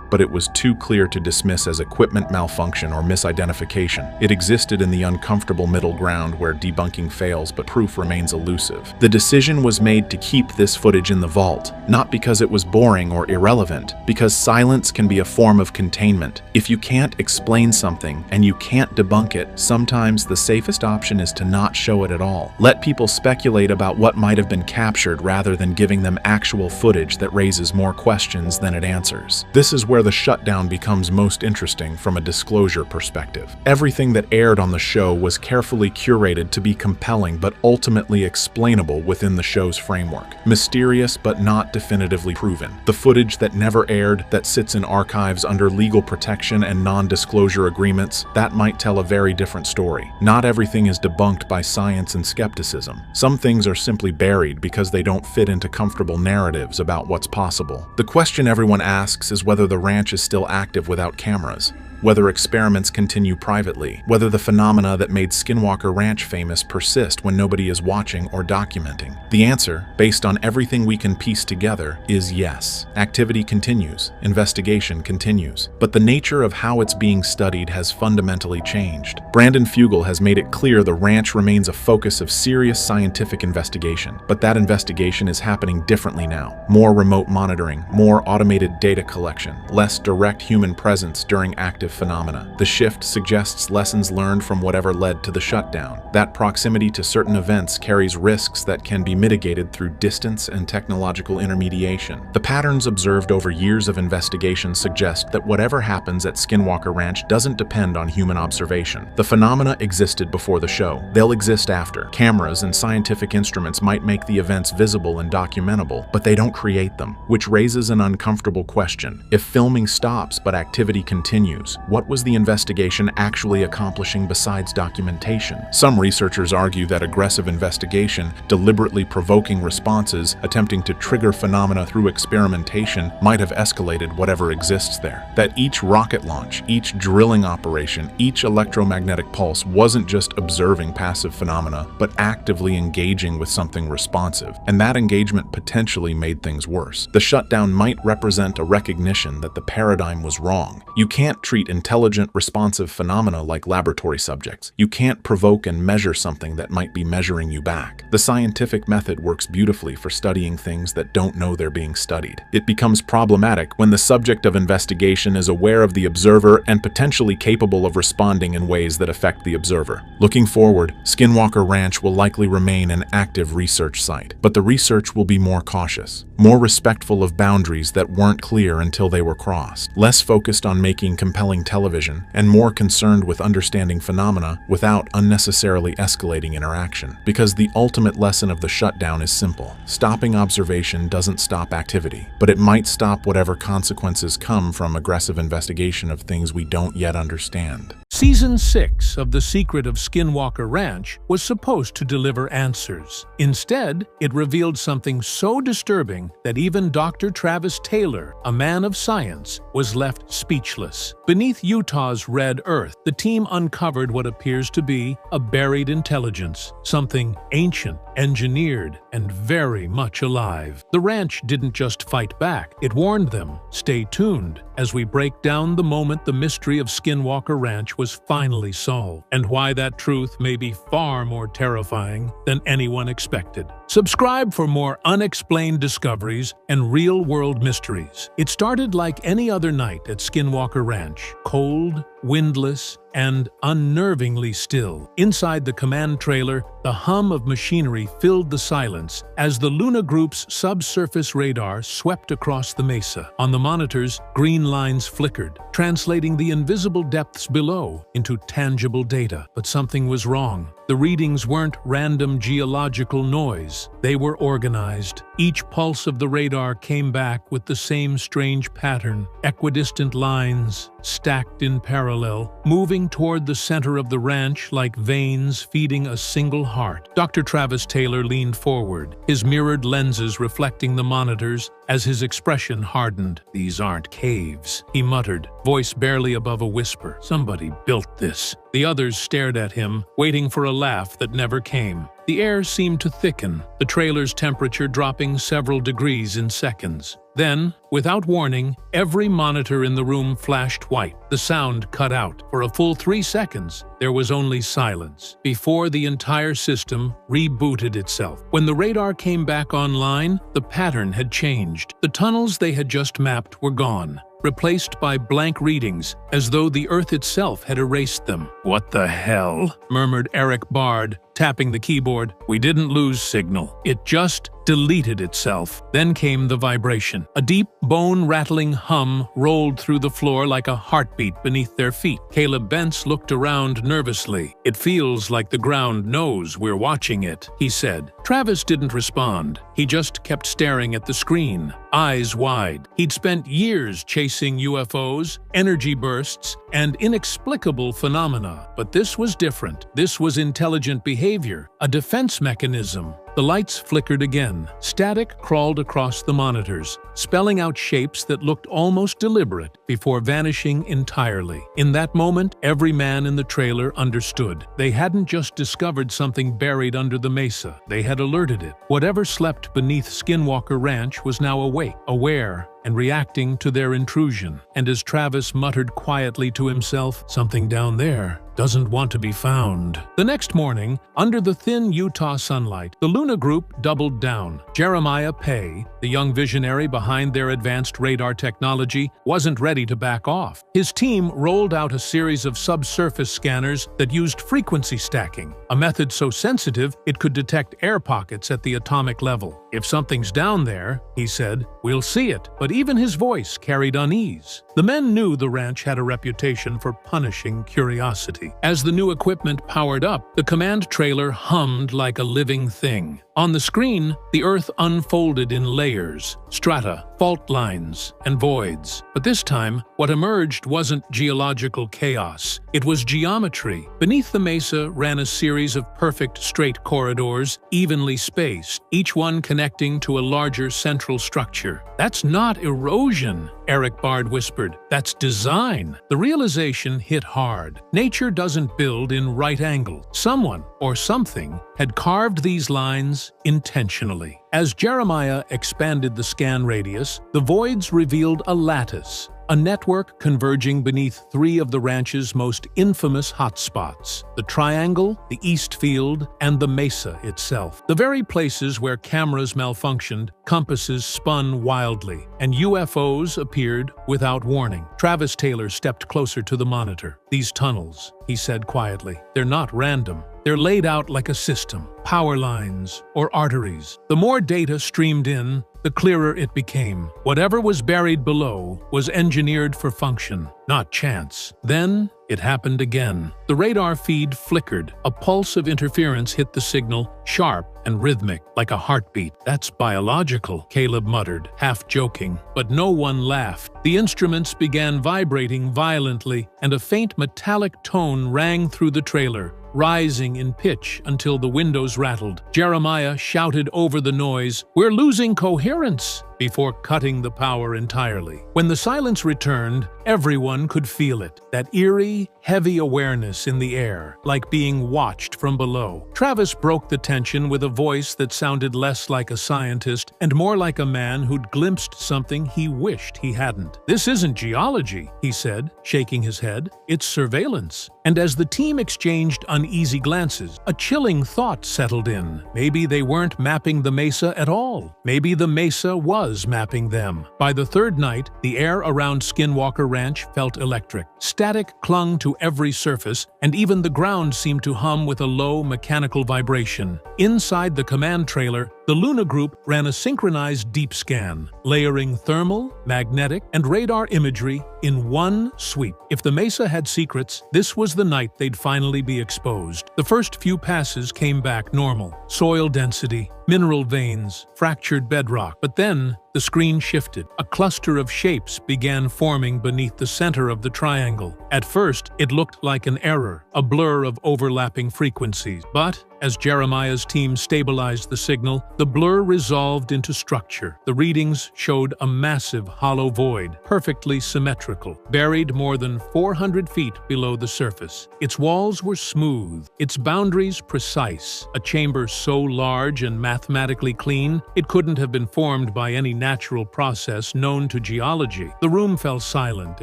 but it was too clear to dismiss as equipment malfunction or misidentification. It existed in the uncomfortable middle ground where debunking fails but proof remains elusive. The decision was made to keep this footage in the vault, not because it was boring or irrelevant, because silence can be a form of containment. If you can't explain something and you can't debunk it, sometimes the safest option is to not show it at all. Let people speculate about what might have been captured rather than giving them actual footage that raises more questions than it answers. This is where the shutdown becomes most interesting from a disclosure perspective. Everything that aired on the show was carefully curated to be compelling but ultimately explainable within the show's framework. Mysterious but not definitively proven. The footage that never aired, that sits in archives under legal protection and non-disclosure agreements, that might tell a very different story. Not everything is debunked by science and skepticism. Some things are simply buried because they don't fit into comfortable narratives about what's possible. The question everyone asks is whether the ranch is still active without cameras, whether experiments continue privately, whether the phenomena that made Skinwalker Ranch famous persist when nobody is watching or documenting. The answer, based on everything we can piece together, is yes. Activity continues, investigation continues, but the nature of how it's being studied has fundamentally changed. Brandon Fugal has made it clear the ranch remains a focus of serious scientific investigation, but that investigation is happening differently now. More remote monitoring, more automated data collection, less direct human presence during active phenomena. The shift suggests lessons learned from whatever led to the shutdown. That proximity to certain events carries risks that can be mitigated through distance and technological intermediation. The patterns observed over years of investigation suggest that whatever happens at Skinwalker Ranch doesn't depend on human observation. The phenomena existed before the show. They'll exist after. Cameras and scientific instruments might make the events visible and documentable, but they don't create them, which raises an uncomfortable question. If filming stops but activity continues, what was the investigation actually accomplishing besides documentation? Some researchers argue that aggressive investigation, deliberately provoking responses, attempting to trigger phenomena through experimentation, might have escalated whatever exists there. That each rocket launch, each drilling operation, each electromagnetic pulse wasn't just observing passive phenomena, but actively engaging with something responsive, and that engagement potentially made things worse. The shutdown might represent a recognition that the paradigm was wrong. You can't treat treat intelligent, responsive phenomena like laboratory subjects. You can't provoke and measure something that might be measuring you back. The scientific method works beautifully for studying things that don't know they're being studied. It becomes problematic when the subject of investigation is aware of the observer and potentially capable of responding in ways that affect the observer. Looking forward, Skinwalker Ranch will likely remain an active research site, but the research will be more cautious, more respectful of boundaries that weren't clear until they were crossed, less focused on making compelling television, and more concerned with understanding phenomena without unnecessarily escalating interaction. Because the ultimate lesson of the shutdown is simple. Stopping observation doesn't stop activity, but it might stop whatever consequences come from aggressive investigation of things we don't yet understand. Season 6 of The Secret of Skinwalker Ranch was supposed to deliver answers. Instead, it revealed something so disturbing that even Dr. Travis Taylor, a man of science, was left speechless. Beneath Utah's red earth, the team uncovered what appears to be a buried intelligence, something ancient, engineered, and very much alive. The ranch didn't just fight back, it warned them, "Stay tuned," as we break down the moment the mystery of Skinwalker Ranch was finally solved, and why that truth may be far more terrifying than anyone expected. Subscribe for more unexplained discoveries and real-world mysteries. It started like any other night at Skinwalker Ranch, cold, windless, and unnervingly still. Inside the command trailer, the hum of machinery filled the silence as the Luna Group's subsurface radar swept across the mesa. On the monitors, green lines flickered, translating the invisible depths below into tangible data. But something was wrong. The readings weren't random geological noise. They were organized. Each pulse of the radar came back with the same strange pattern, equidistant lines stacked in parallel, moving toward the center of the ranch like veins feeding a single heart. Dr. Travis Taylor leaned forward, his mirrored lenses reflecting the monitors as his expression hardened. "These aren't caves," he muttered, voice barely above a whisper. "Somebody built this." The others stared at him, waiting for a laugh that never came. The air seemed to thicken, the trailer's temperature dropping several degrees in seconds. Then, without warning, every monitor in the room flashed white. The sound cut out. For a full 3 seconds, there was only silence, before the entire system rebooted itself. When the radar came back online, the pattern had changed. The tunnels they had just mapped were gone, replaced by blank readings, as though the Earth itself had erased them. "What the hell?" murmured Eric Bard, tapping the keyboard. "We didn't lose signal. It just deleted itself." Then came the vibration. A deep, bone-rattling hum rolled through the floor like a heartbeat beneath their feet. Caleb Bentz looked around nervously. "It feels like the ground knows we're watching it," he said. Travis didn't respond. He just kept staring at the screen, eyes wide. He'd spent years chasing UFOs, energy bursts, and inexplicable phenomena. But this was different. This was intelligent behavior, a defense mechanism. The lights flickered again. Static crawled across the monitors, spelling out shapes that looked almost deliberate before vanishing entirely. In that moment, every man in the trailer understood. They hadn't just discovered something buried under the mesa. They had alerted it. Whatever slept beneath Skinwalker Ranch was now awake, aware, and reacting to their intrusion. And as Travis muttered quietly to himself, "Something down there doesn't want to be found." The next morning, under the thin Utah sunlight, the Luna Group doubled down. Jeremiah Pei, the young visionary behind their advanced radar technology, wasn't ready to back off. His team rolled out a series of subsurface scanners that used frequency stacking, a method so sensitive it could detect air pockets at the atomic level. "If something's down there," he said, "we'll see it." But even his voice carried unease. The men knew the ranch had a reputation for punishing curiosity. As the new equipment powered up, the command trailer hummed like a living thing. On the screen, the Earth unfolded in layers, strata, fault lines, and voids. But this time, what emerged wasn't geological chaos. It was geometry. Beneath the mesa ran a series of perfect straight corridors, evenly spaced, each one connecting to a larger central structure. "That's not erosion," Eric Bard whispered. "That's design." The realization hit hard. Nature doesn't build in right angles. Someone, or something, had carved these lines intentionally. As Jeremiah expanded the scan radius, the voids revealed a lattice, a network converging beneath three of the ranch's most infamous hotspots: the Triangle, the East Field, and the Mesa itself. The very places where cameras malfunctioned, compasses spun wildly, and UFOs appeared without warning. Travis Taylor stepped closer to the monitor. "These tunnels," he said quietly, "they're not random. They're laid out like a system, power lines or arteries. The more data streamed in, the clearer it became. Whatever was buried below was engineered for function, not chance." Then it happened again. The radar feed flickered. A pulse of interference hit the signal, sharp and rhythmic, like a heartbeat. "That's biological," Caleb muttered, half joking. But no one laughed. The instruments began vibrating violently, and a faint metallic tone rang through the trailer, rising in pitch until the windows rattled. Jeremiah shouted over the noise, "We're losing coherence!" before cutting the power entirely. When the silence returned, everyone could feel it, that eerie, heavy awareness in the air, like being watched from below. Travis broke the tension with a voice that sounded less like a scientist and more like a man who'd glimpsed something he wished he hadn't. "This isn't geology," he said, shaking his head. "It's surveillance." And as the team exchanged uneasy glances, a chilling thought settled in. Maybe they weren't mapping the Mesa at all. Maybe the Mesa was mapping them. By the third night, the air around Skinwalker Ranch felt electric. Static clung to every surface, and even the ground seemed to hum with a low mechanical vibration. Inside the command trailer, the Luna Group ran a synchronized deep scan, layering thermal, magnetic, and radar imagery in one sweep. If the Mesa had secrets, this was the night they'd finally be exposed. The first few passes came back normal. Soil density, mineral veins, fractured bedrock. But then, the screen shifted. A cluster of shapes began forming beneath the center of the triangle. At first, it looked like an error, a blur of overlapping frequencies. But as Jeremiah's team stabilized the signal, the blur resolved into structure. The readings showed a massive hollow void, perfectly symmetrical, buried more than 400 feet below the surface. Its walls were smooth, its boundaries precise, a chamber so large and mathematically clean it couldn't have been formed by any natural process known to geology. The room fell silent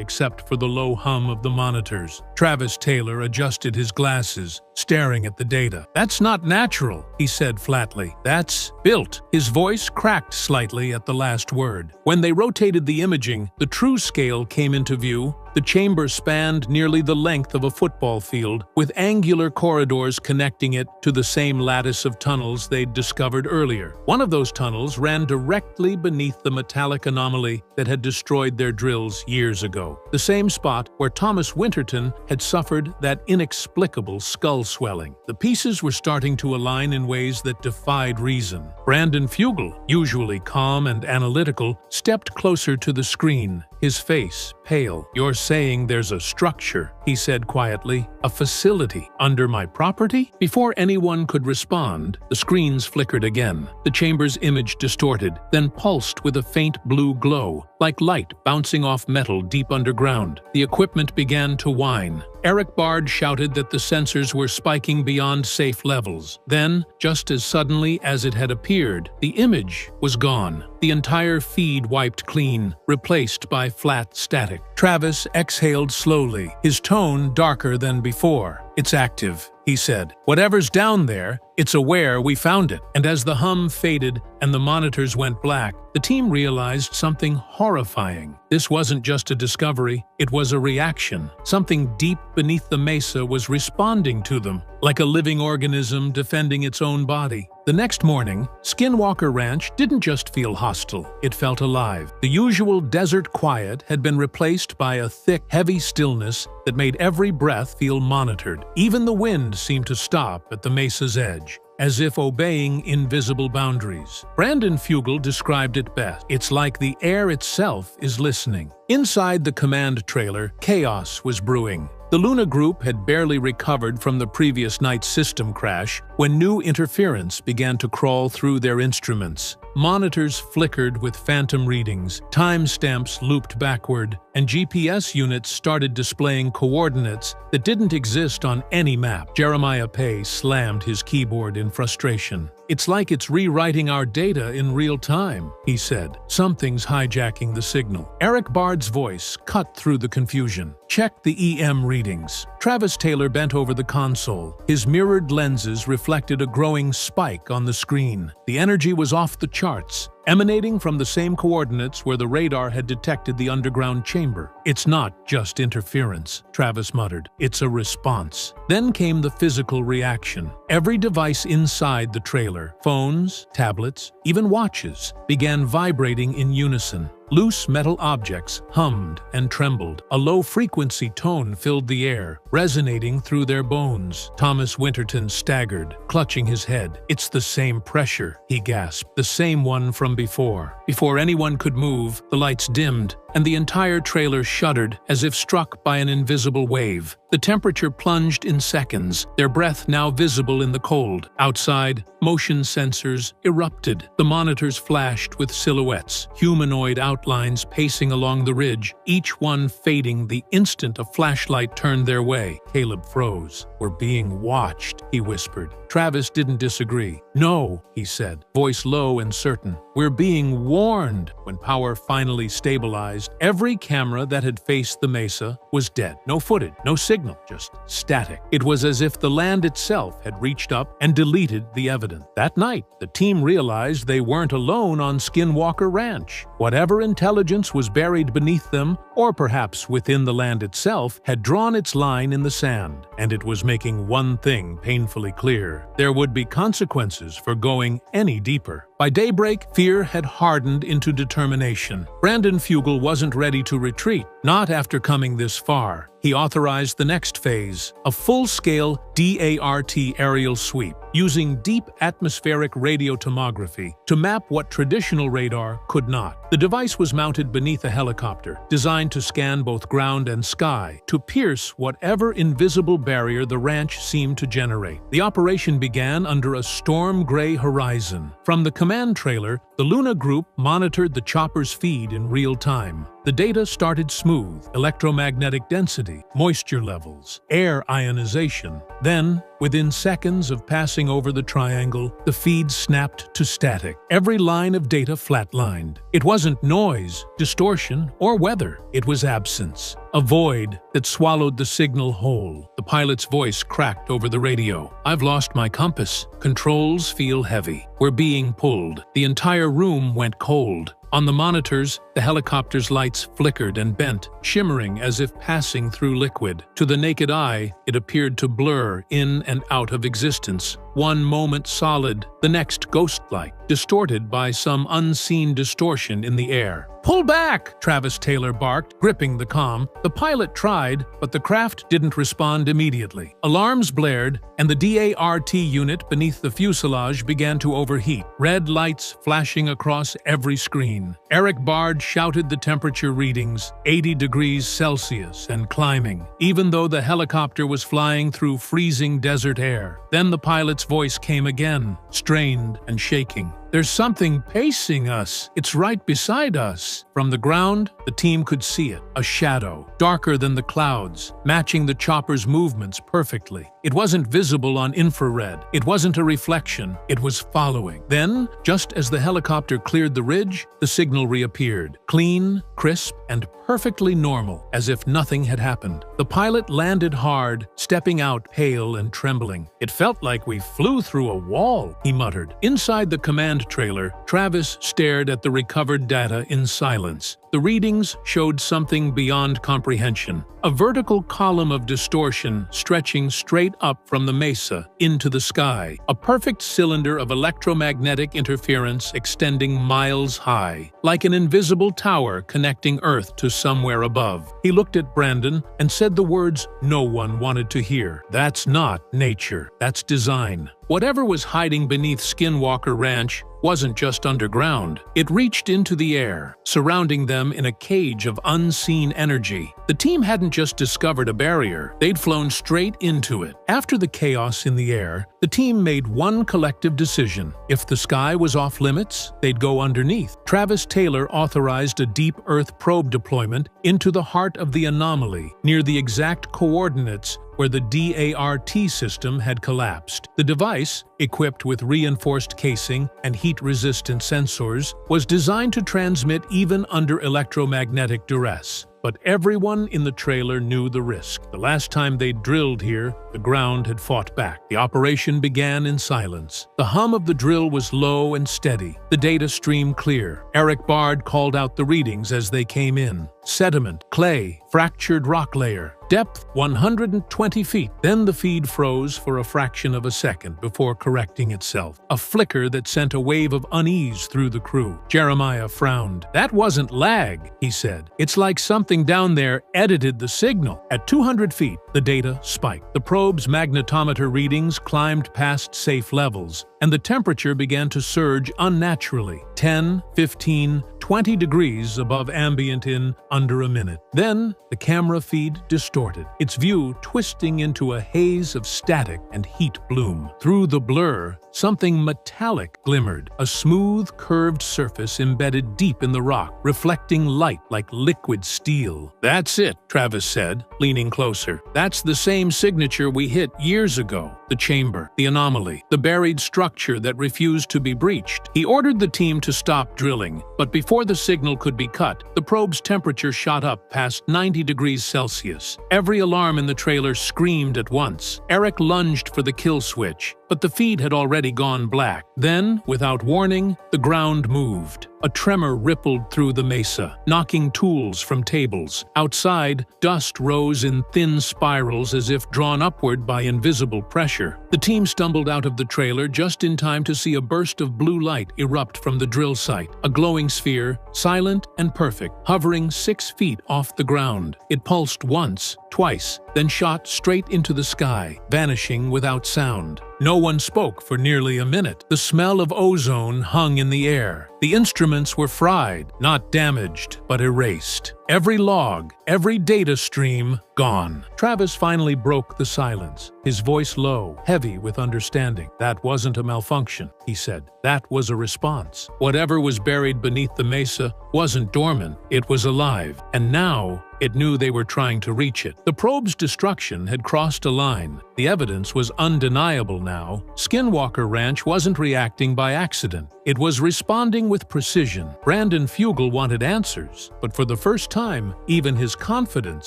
except for the low hum of the monitors. Travis Taylor adjusted his glasses, staring at the data. "That's not natural," he said flatly. "That's built." His voice cracked slightly at the last word. When they rotated the imaging, the true scale came into view. The chamber spanned nearly the length of a football field, with angular corridors connecting it to the same lattice of tunnels they'd discovered earlier. One of those tunnels ran directly beneath the metallic anomaly that had destroyed their drills years ago. The same spot where Thomas Winterton had suffered that inexplicable skull swelling. The pieces were starting to align in ways that defied reason. Brandon Fugal, usually calm and analytical, stepped closer to the screen, his face pale. "You're saying there's a structure," he said quietly, "a facility under my property?" Before anyone could respond, the screens flickered again. The chamber's image distorted, then pulsed with a faint blue glow, like light bouncing off metal deep underground. The equipment began to whine. Eric Bard shouted that the sensors were spiking beyond safe levels. Then, just as suddenly as it had appeared, the image was gone. The entire feed wiped clean, replaced by flat static. Travis exhaled slowly, his tone darker than before. "It's active," he said. "Whatever's down there, it's aware we found it." And as the hum faded and the monitors went black, the team realized something horrifying. This wasn't just a discovery, it was a reaction. Something deep beneath the Mesa was responding to them, like a living organism defending its own body. The next morning, Skinwalker Ranch didn't just feel hostile, it felt alive. The usual desert quiet had been replaced by a thick, heavy stillness that made every breath feel monitored. Even the wind seemed to stop at the Mesa's edge, as if obeying invisible boundaries. Brandon Fugal described it best. "It's like the air itself is listening." Inside the command trailer, chaos was brewing. The Luna Group had barely recovered from the previous night's system crash when new interference began to crawl through their instruments. Monitors flickered with phantom readings, timestamps looped backward, and GPS units started displaying coordinates that didn't exist on any map. Jeremiah Pay slammed his keyboard in frustration. "It's like it's rewriting our data in real time," he said. "Something's hijacking the signal." Eric Bard's voice cut through the confusion. "Check the EM readings." Travis Taylor bent over the console. His mirrored lenses reflected a growing spike on the screen. The energy was off the charts, emanating from the same coordinates where the radar had detected the underground chamber. "It's not just interference," Travis muttered. "It's a response." Then came the physical reaction. Every device inside the trailer, phones, tablets, even watches, began vibrating in unison. Loose metal objects hummed and trembled. A low-frequency tone filled the air, resonating through their bones. Thomas Winterton staggered, clutching his head. "It's the same pressure," he gasped. "The same one from before." Before anyone could move, the lights dimmed, and the entire trailer shuddered as if struck by an invisible wave. The temperature plunged in seconds, their breath now visible in the cold. Outside, motion sensors erupted. The monitors flashed with silhouettes, humanoid outlines pacing along the ridge, each one fading the instant a flashlight turned their way. Caleb froze. "We're being watched," he whispered. Travis didn't disagree. "No," he said, voice low and certain. "We're being warned." When power finally stabilized, every camera that had faced the mesa was dead. No footage, no signal, just static. It was as if the land itself had reached up and deleted the evidence. That night, the team realized they weren't alone on Skinwalker Ranch. Whatever intelligence was buried beneath them, or perhaps within the land itself, had drawn its line in the sand, and it was making one thing painfully clear. There would be consequences for going any deeper. By daybreak, fear had hardened into determination. Brandon Fugal wasn't ready to retreat, not after coming this far. He authorized the next phase, a full-scale DART aerial sweep, using deep atmospheric radiotomography to map what traditional radar could not. The device was mounted beneath a helicopter, designed to scan both ground and sky, to pierce whatever invisible barrier the ranch seemed to generate. The operation began under a storm-gray horizon. From the command trailer, the Luna group monitored the chopper's feed in real time. The data started smooth: electromagnetic density, moisture levels, air ionization. Then, within seconds of passing over the triangle, the feed snapped to static. Every line of data flatlined. It wasn't noise, distortion, or weather. It was absence. A void that swallowed the signal whole. The pilot's voice cracked over the radio. "I've lost my compass. Controls feel heavy. We're being pulled." The entire room went cold. On the monitors, the helicopter's lights flickered and bent, shimmering as if passing through liquid. To the naked eye, it appeared to blur in and out of existence. One moment solid, the next ghost-like, distorted by some unseen distortion in the air. "Pull back!" Travis Taylor barked, gripping the comm. The pilot tried, but the craft didn't respond immediately. Alarms blared, and the DART unit beneath the fuselage began to overheat, red lights flashing across every screen. Eric Bard shouted the temperature readings, 80 degrees Celsius and climbing, even though the helicopter was flying through freezing desert air. Then the pilot's voice came again, strained and shaking. "There's something pacing us. It's right beside us." From the ground, the team could see it, a shadow, darker than the clouds, matching the chopper's movements perfectly. It wasn't visible on infrared. It wasn't a reflection. It was following. Then, just as the helicopter cleared the ridge, the signal reappeared, clean, crisp, and perfectly normal, as if nothing had happened. The pilot landed hard, stepping out pale and trembling. "It felt like we flew through a wall," he muttered. Inside the command trailer, Travis stared at the recovered data in silence. The readings showed something beyond comprehension. A vertical column of distortion stretching straight up from the mesa into the sky. A perfect cylinder of electromagnetic interference extending miles high, like an invisible tower connecting Earth to somewhere above. He looked at Brandon and said the words no one wanted to hear. "That's not nature. That's design." Whatever was hiding beneath Skinwalker Ranch wasn't just underground. It reached into the air, surrounding them in a cage of unseen energy. The team hadn't just discovered a barrier, they'd flown straight into it. After the chaos in the air, the team made one collective decision. If the sky was off limits, they'd go underneath. Travis Taylor authorized a deep Earth probe deployment into the heart of the anomaly, near the exact coordinates where the DART system had collapsed. The device, equipped with reinforced casing and heat-resistant sensors, was designed to transmit even under electromagnetic duress. But everyone in the trailer knew the risk. The last time they drilled here, the ground had fought back. The operation began in silence. The hum of the drill was low and steady, the data stream clear. Eric Bard called out the readings as they came in. Sediment, clay, fractured rock layer, depth 120 feet. Then the feed froze for a fraction of a second before correcting itself. A flicker that sent a wave of unease through the crew. Jeremiah frowned. "That wasn't lag," he said. "It's like something down there edited the signal." At 200 feet, the data spiked. The probe's magnetometer readings climbed past safe levels, and the temperature began to surge unnaturally. 10, 15, 20 degrees above ambient in under a minute. Then, the camera feed distorted, its view twisting into a haze of static and heat bloom. Through the blur, something metallic glimmered, a smooth, curved surface embedded deep in the rock, reflecting light like liquid steel. "That's it," Travis said, leaning closer. "That's the same signature we hit years ago. The chamber, the anomaly, the buried structure that refused to be breached." He ordered the team to stop drilling, but before the signal could be cut, the probe's temperature shot up past 90 degrees Celsius. Every alarm in the trailer screamed at once. Eric lunged for the kill switch, but the feed had already gone black. Then, without warning, the ground moved. A tremor rippled through the mesa, knocking tools from tables. Outside, dust rose in thin spirals as if drawn upward by invisible pressure. The team stumbled out of the trailer just in time to see a burst of blue light erupt from the drill site, a glowing sphere, silent and perfect, hovering 6 feet off the ground. It pulsed once, twice, then shot straight into the sky, vanishing without sound. No one spoke for nearly a minute. The smell of ozone hung in the air. The instruments were fried, not damaged, but erased. Every log, every data stream, gone. Travis finally broke the silence, his voice low, heavy with understanding. "That wasn't a malfunction," he said. "That was a response. Whatever was buried beneath the mesa wasn't dormant, it was alive, and now it knew they were trying to reach it." The probe's destruction had crossed a line. The evidence was undeniable now. Skinwalker Ranch wasn't reacting by accident. It was responding with precision. Brandon Fugal wanted answers, but for the first time, even his confidence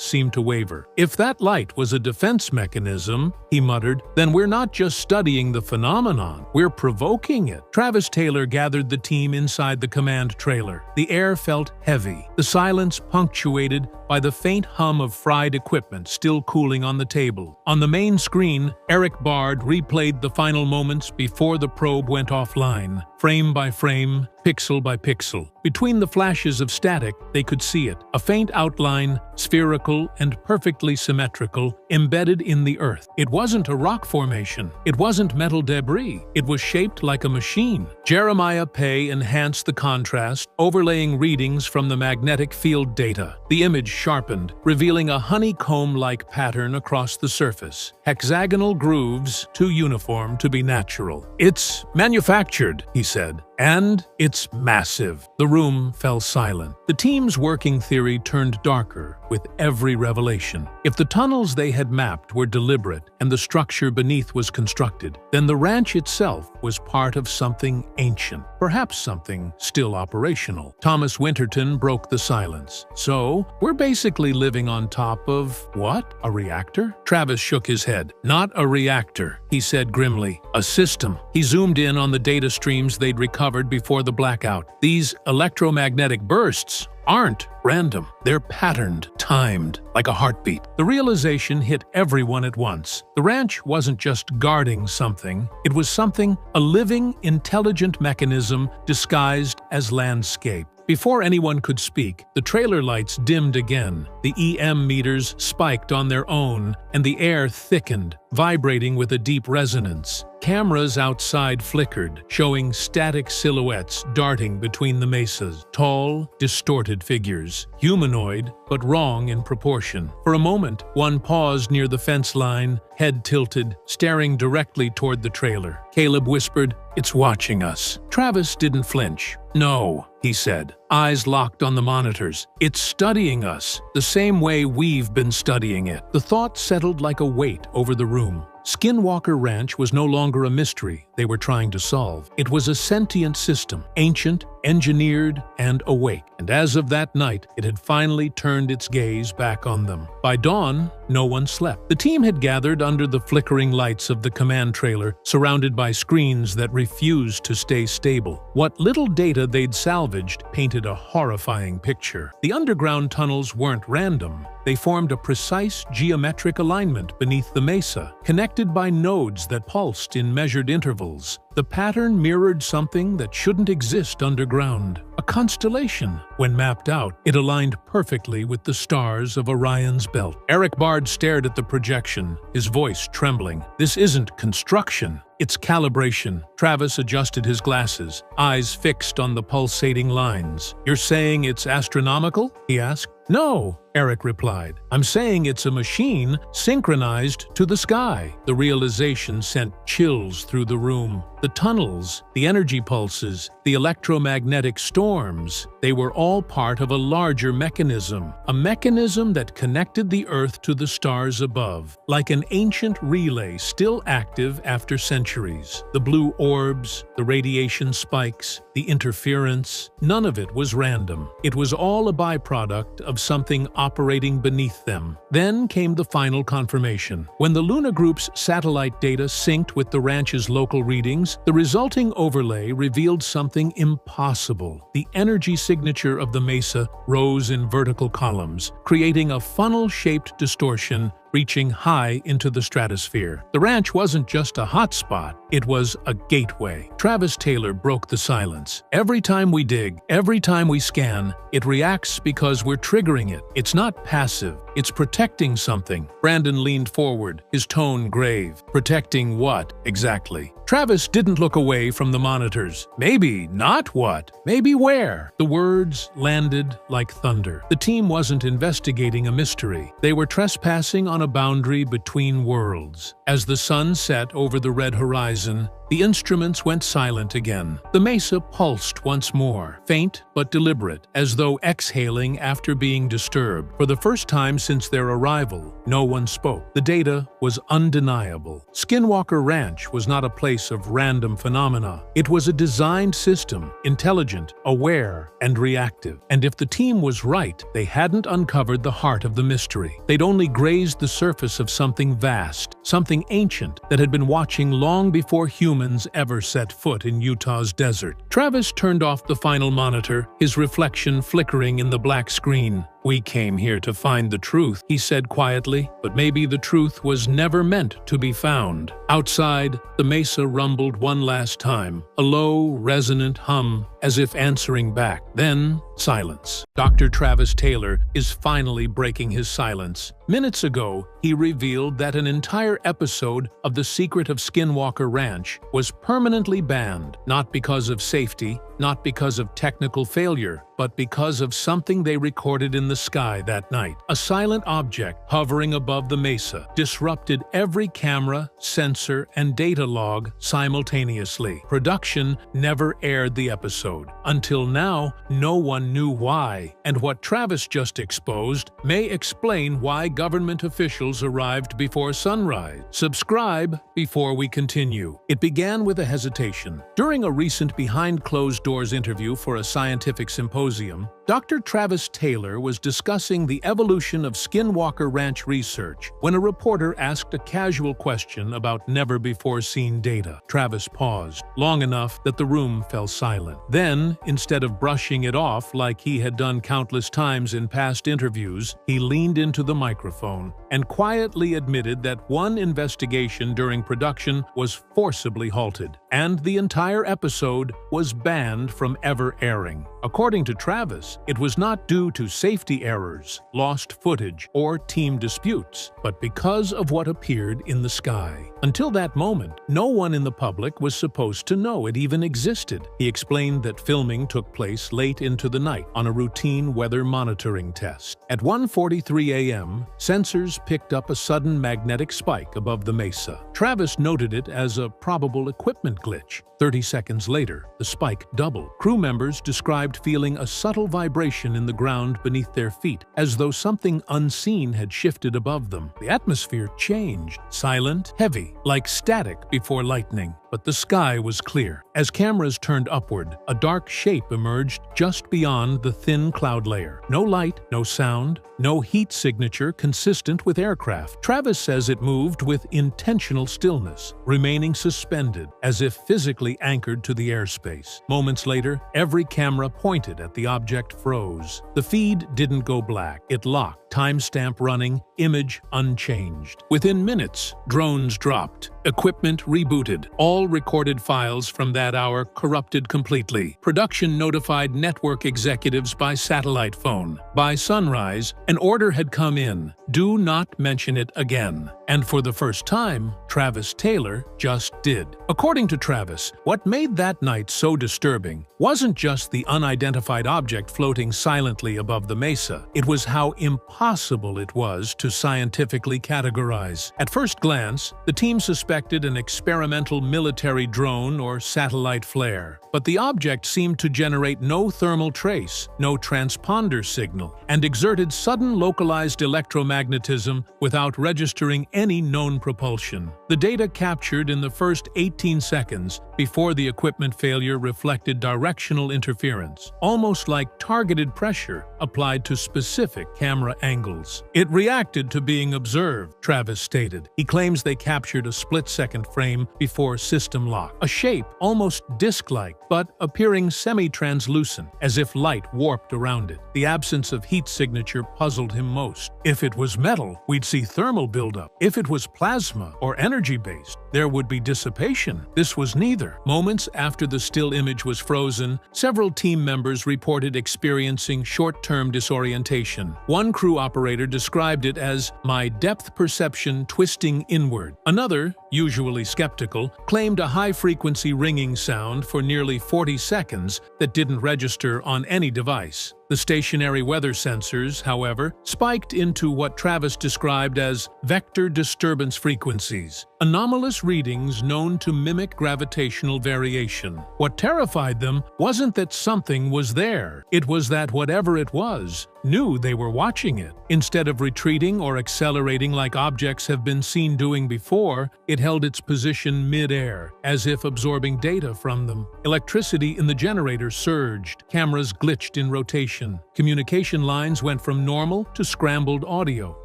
seemed to waver. "If that light was a defense mechanism," he muttered, "then we're not just studying the phenomenon, we're provoking it." Travis Taylor gathered the team inside the command trailer. The air felt heavy, the silence punctuated by the faint hum of fried equipment still cooling on the table. On the main screen, Eric Bard replayed the final moments before the probe went offline, frame by frame, pixel by pixel. Between the flashes of static, they could see it, a faint outline, spherical and perfectly symmetrical, embedded in the earth. It wasn't a rock formation. It wasn't metal debris. It was shaped like a machine. Jeremiah Pay enhanced the contrast, overlaying readings from the magnetic field data. The image sharpened, revealing a honeycomb-like pattern across the surface. Hexagonal grooves, too uniform to be natural. "It's manufactured," he said. "And it's massive." The room fell silent. The team's working theory turned darker with every revelation. If the tunnels they had mapped were deliberate and the structure beneath was constructed, then the ranch itself was part of something ancient, perhaps something still operational. Thomas Winterton broke the silence. "So, we're basically living on top of what? A reactor?" Travis shook his head. "Not a reactor," he said grimly. "A system." He zoomed in on the data streams they'd recovered before the blackout. These electromagnetic bursts aren't random. They're patterned, timed, like a heartbeat. The realization hit everyone at once. The ranch wasn't just guarding something. It was something, a living, intelligent mechanism disguised as landscape. Before anyone could speak, the trailer lights dimmed again. The EM meters spiked on their own, and the air thickened, vibrating with a deep resonance. Cameras outside flickered, showing static silhouettes darting between the mesas. Tall, distorted figures, humanoid, but wrong in proportion. For a moment, one paused near the fence line, head tilted, staring directly toward the trailer. Caleb whispered, "It's watching us." Travis didn't flinch. "No," he said. eyes locked on the monitors. "It's studying us, the same way we've been studying it." The thought settled like a weight over the room. Skinwalker Ranch was no longer a mystery they were trying to solve. It was a sentient system, ancient, engineered, and awake. And as of that night, it had finally turned its gaze back on them. By dawn, no one slept. The team had gathered under the flickering lights of the command trailer, surrounded by screens that refused to stay stable. What little data they'd salvaged painted a horrifying picture. The underground tunnels weren't random. They formed a precise geometric alignment beneath the mesa, connected by nodes that pulsed in measured intervals. The pattern mirrored something that shouldn't exist underground. A constellation. When mapped out, it aligned perfectly with the stars of Orion's belt. Eric Bard stared at the projection, his voice trembling. "This isn't construction. It's calibration." Travis adjusted his glasses, eyes fixed on the pulsating lines. "You're saying it's astronomical?" he asked. "No," Eric replied. "I'm saying it's a machine synchronized to the sky." The realization sent chills through the room. The tunnels, the energy pulses, the electromagnetic storms, they were all part of a larger mechanism. A mechanism that connected the Earth to the stars above, like an ancient relay still active after centuries. The blue orbs, the radiation spikes, the interference, none of it was random. It was all a byproduct of something operating beneath them. Then came the final confirmation. When the Luna Group's satellite data synced with the ranch's local readings, the resulting overlay revealed something impossible. The energy signature of the mesa rose in vertical columns, creating a funnel-shaped distortion reaching high into the stratosphere. The ranch wasn't just a hotspot, it was a gateway. Travis Taylor broke the silence. "Every time we dig, every time we scan, it reacts because we're triggering it. It's not passive, it's protecting something." Brandon leaned forward, his tone grave. "Protecting what, exactly?" Travis didn't look away from the monitors. "Maybe not what? Maybe where?" The words landed like thunder. The team wasn't investigating a mystery. They were trespassing on a boundary between worlds. As the sun set over the red horizon, the instruments went silent again. The mesa pulsed once more, faint but deliberate, as though exhaling after being disturbed. For the first time since their arrival, no one spoke. The data was undeniable. Skinwalker Ranch was not a place of random phenomena. It was a designed system, intelligent, aware, and reactive. And if the team was right, they hadn't uncovered the heart of the mystery. They'd only grazed the surface of something vast, something ancient that had been watching long before humans ever set foot in Utah's desert. Travis turned off the final monitor, his reflection flickering in the black screen. "We came here to find the truth," he said quietly, "but maybe the truth was never meant to be found." Outside, the mesa rumbled one last time, a low, resonant hum, as if answering back. Then, silence. Dr. Travis Taylor is finally breaking his silence. Minutes ago, he revealed that an entire episode of The Secret of Skinwalker Ranch was permanently banned, not because of safety, not because of technical failure, but because of something they recorded in the sky that night. A silent object hovering above the mesa disrupted every camera, sensor, and data log simultaneously. Production never aired the episode. Until now, no one knew why, and what Travis just exposed may explain why government officials arrived before sunrise. Subscribe before we continue. It began with a hesitation. During a recent behind-closed-doors interview for a scientific symposium, Dr. Travis Taylor was discussing the evolution of Skinwalker Ranch research when a reporter asked a casual question about never-before-seen data. Travis paused, long enough that the room fell silent. Then, instead of brushing it off like he had done countless times in past interviews, he leaned into the microphone and quietly admitted that one investigation during production was forcibly halted, and the entire episode was banned from ever airing. According to Travis, Travis. It was not due to safety errors, lost footage, or team disputes, but because of what appeared in the sky. Until that moment, no one in the public was supposed to know it even existed. He explained that filming took place late into the night on a routine weather monitoring test. At 1:43 a.m., sensors picked up a sudden magnetic spike above the mesa. Travis noted it as a probable equipment glitch. 30 seconds later, the spike doubled. Crew members described feeling a subtle vibration in the ground beneath their feet, as though something unseen had shifted above them. The atmosphere changed, silent, heavy, like static before lightning. But the sky was clear. As cameras turned upward, a dark shape emerged just beyond the thin cloud layer. No light, no sound, no heat signature consistent with aircraft. Travis says it moved with intentional stillness, remaining suspended, as if physically anchored to the airspace. Moments later, every camera pointed at the object froze. The feed didn't go black. It locked, timestamp running, image unchanged. Within minutes, drones dropped, equipment rebooted, all recorded files from that hour corrupted completely. Production notified network executives by satellite phone. By sunrise, an order had come in: do not mention it again. And for the first time, Travis Taylor just did. According to Travis, what made that night so disturbing wasn't just the unidentified object floating silently above the mesa. It was how impossible it was to scientifically categorize. At first glance, the team suspected an experimental military drone or satellite flare. But the object seemed to generate no thermal trace, no transponder signal, and exerted sudden localized electromagnetism without registering any known propulsion. The data captured in the first 18 seconds before the equipment failure reflected directional interference, almost like targeted pressure applied to specific camera angles. It reacted to being observed, Travis stated. He claims they captured a split-second frame before system lock, a shape almost disc-like, but appearing semi-translucent, as if light warped around it. The absence of heat signature puzzled him most. If it was metal, we'd see thermal buildup. If it was plasma or energy-based, there would be dissipation. This was neither. Moments after the still image was frozen, several team members reported experiencing short-term disorientation. One crew operator described it as "my depth perception twisting inward." Another, usually skeptical, claimed a high-frequency ringing sound for nearly 40 seconds that didn't register on any device. The stationary weather sensors, however, spiked into what Travis described as vector disturbance frequencies, anomalous readings known to mimic gravitational variation. What terrified them wasn't that something was there. It was that whatever it was knew they were watching it. Instead of retreating or accelerating like objects have been seen doing before, it held its position mid-air, as if absorbing data from them. Electricity in the generator surged, cameras glitched in rotation. Communication lines went from normal to scrambled audio,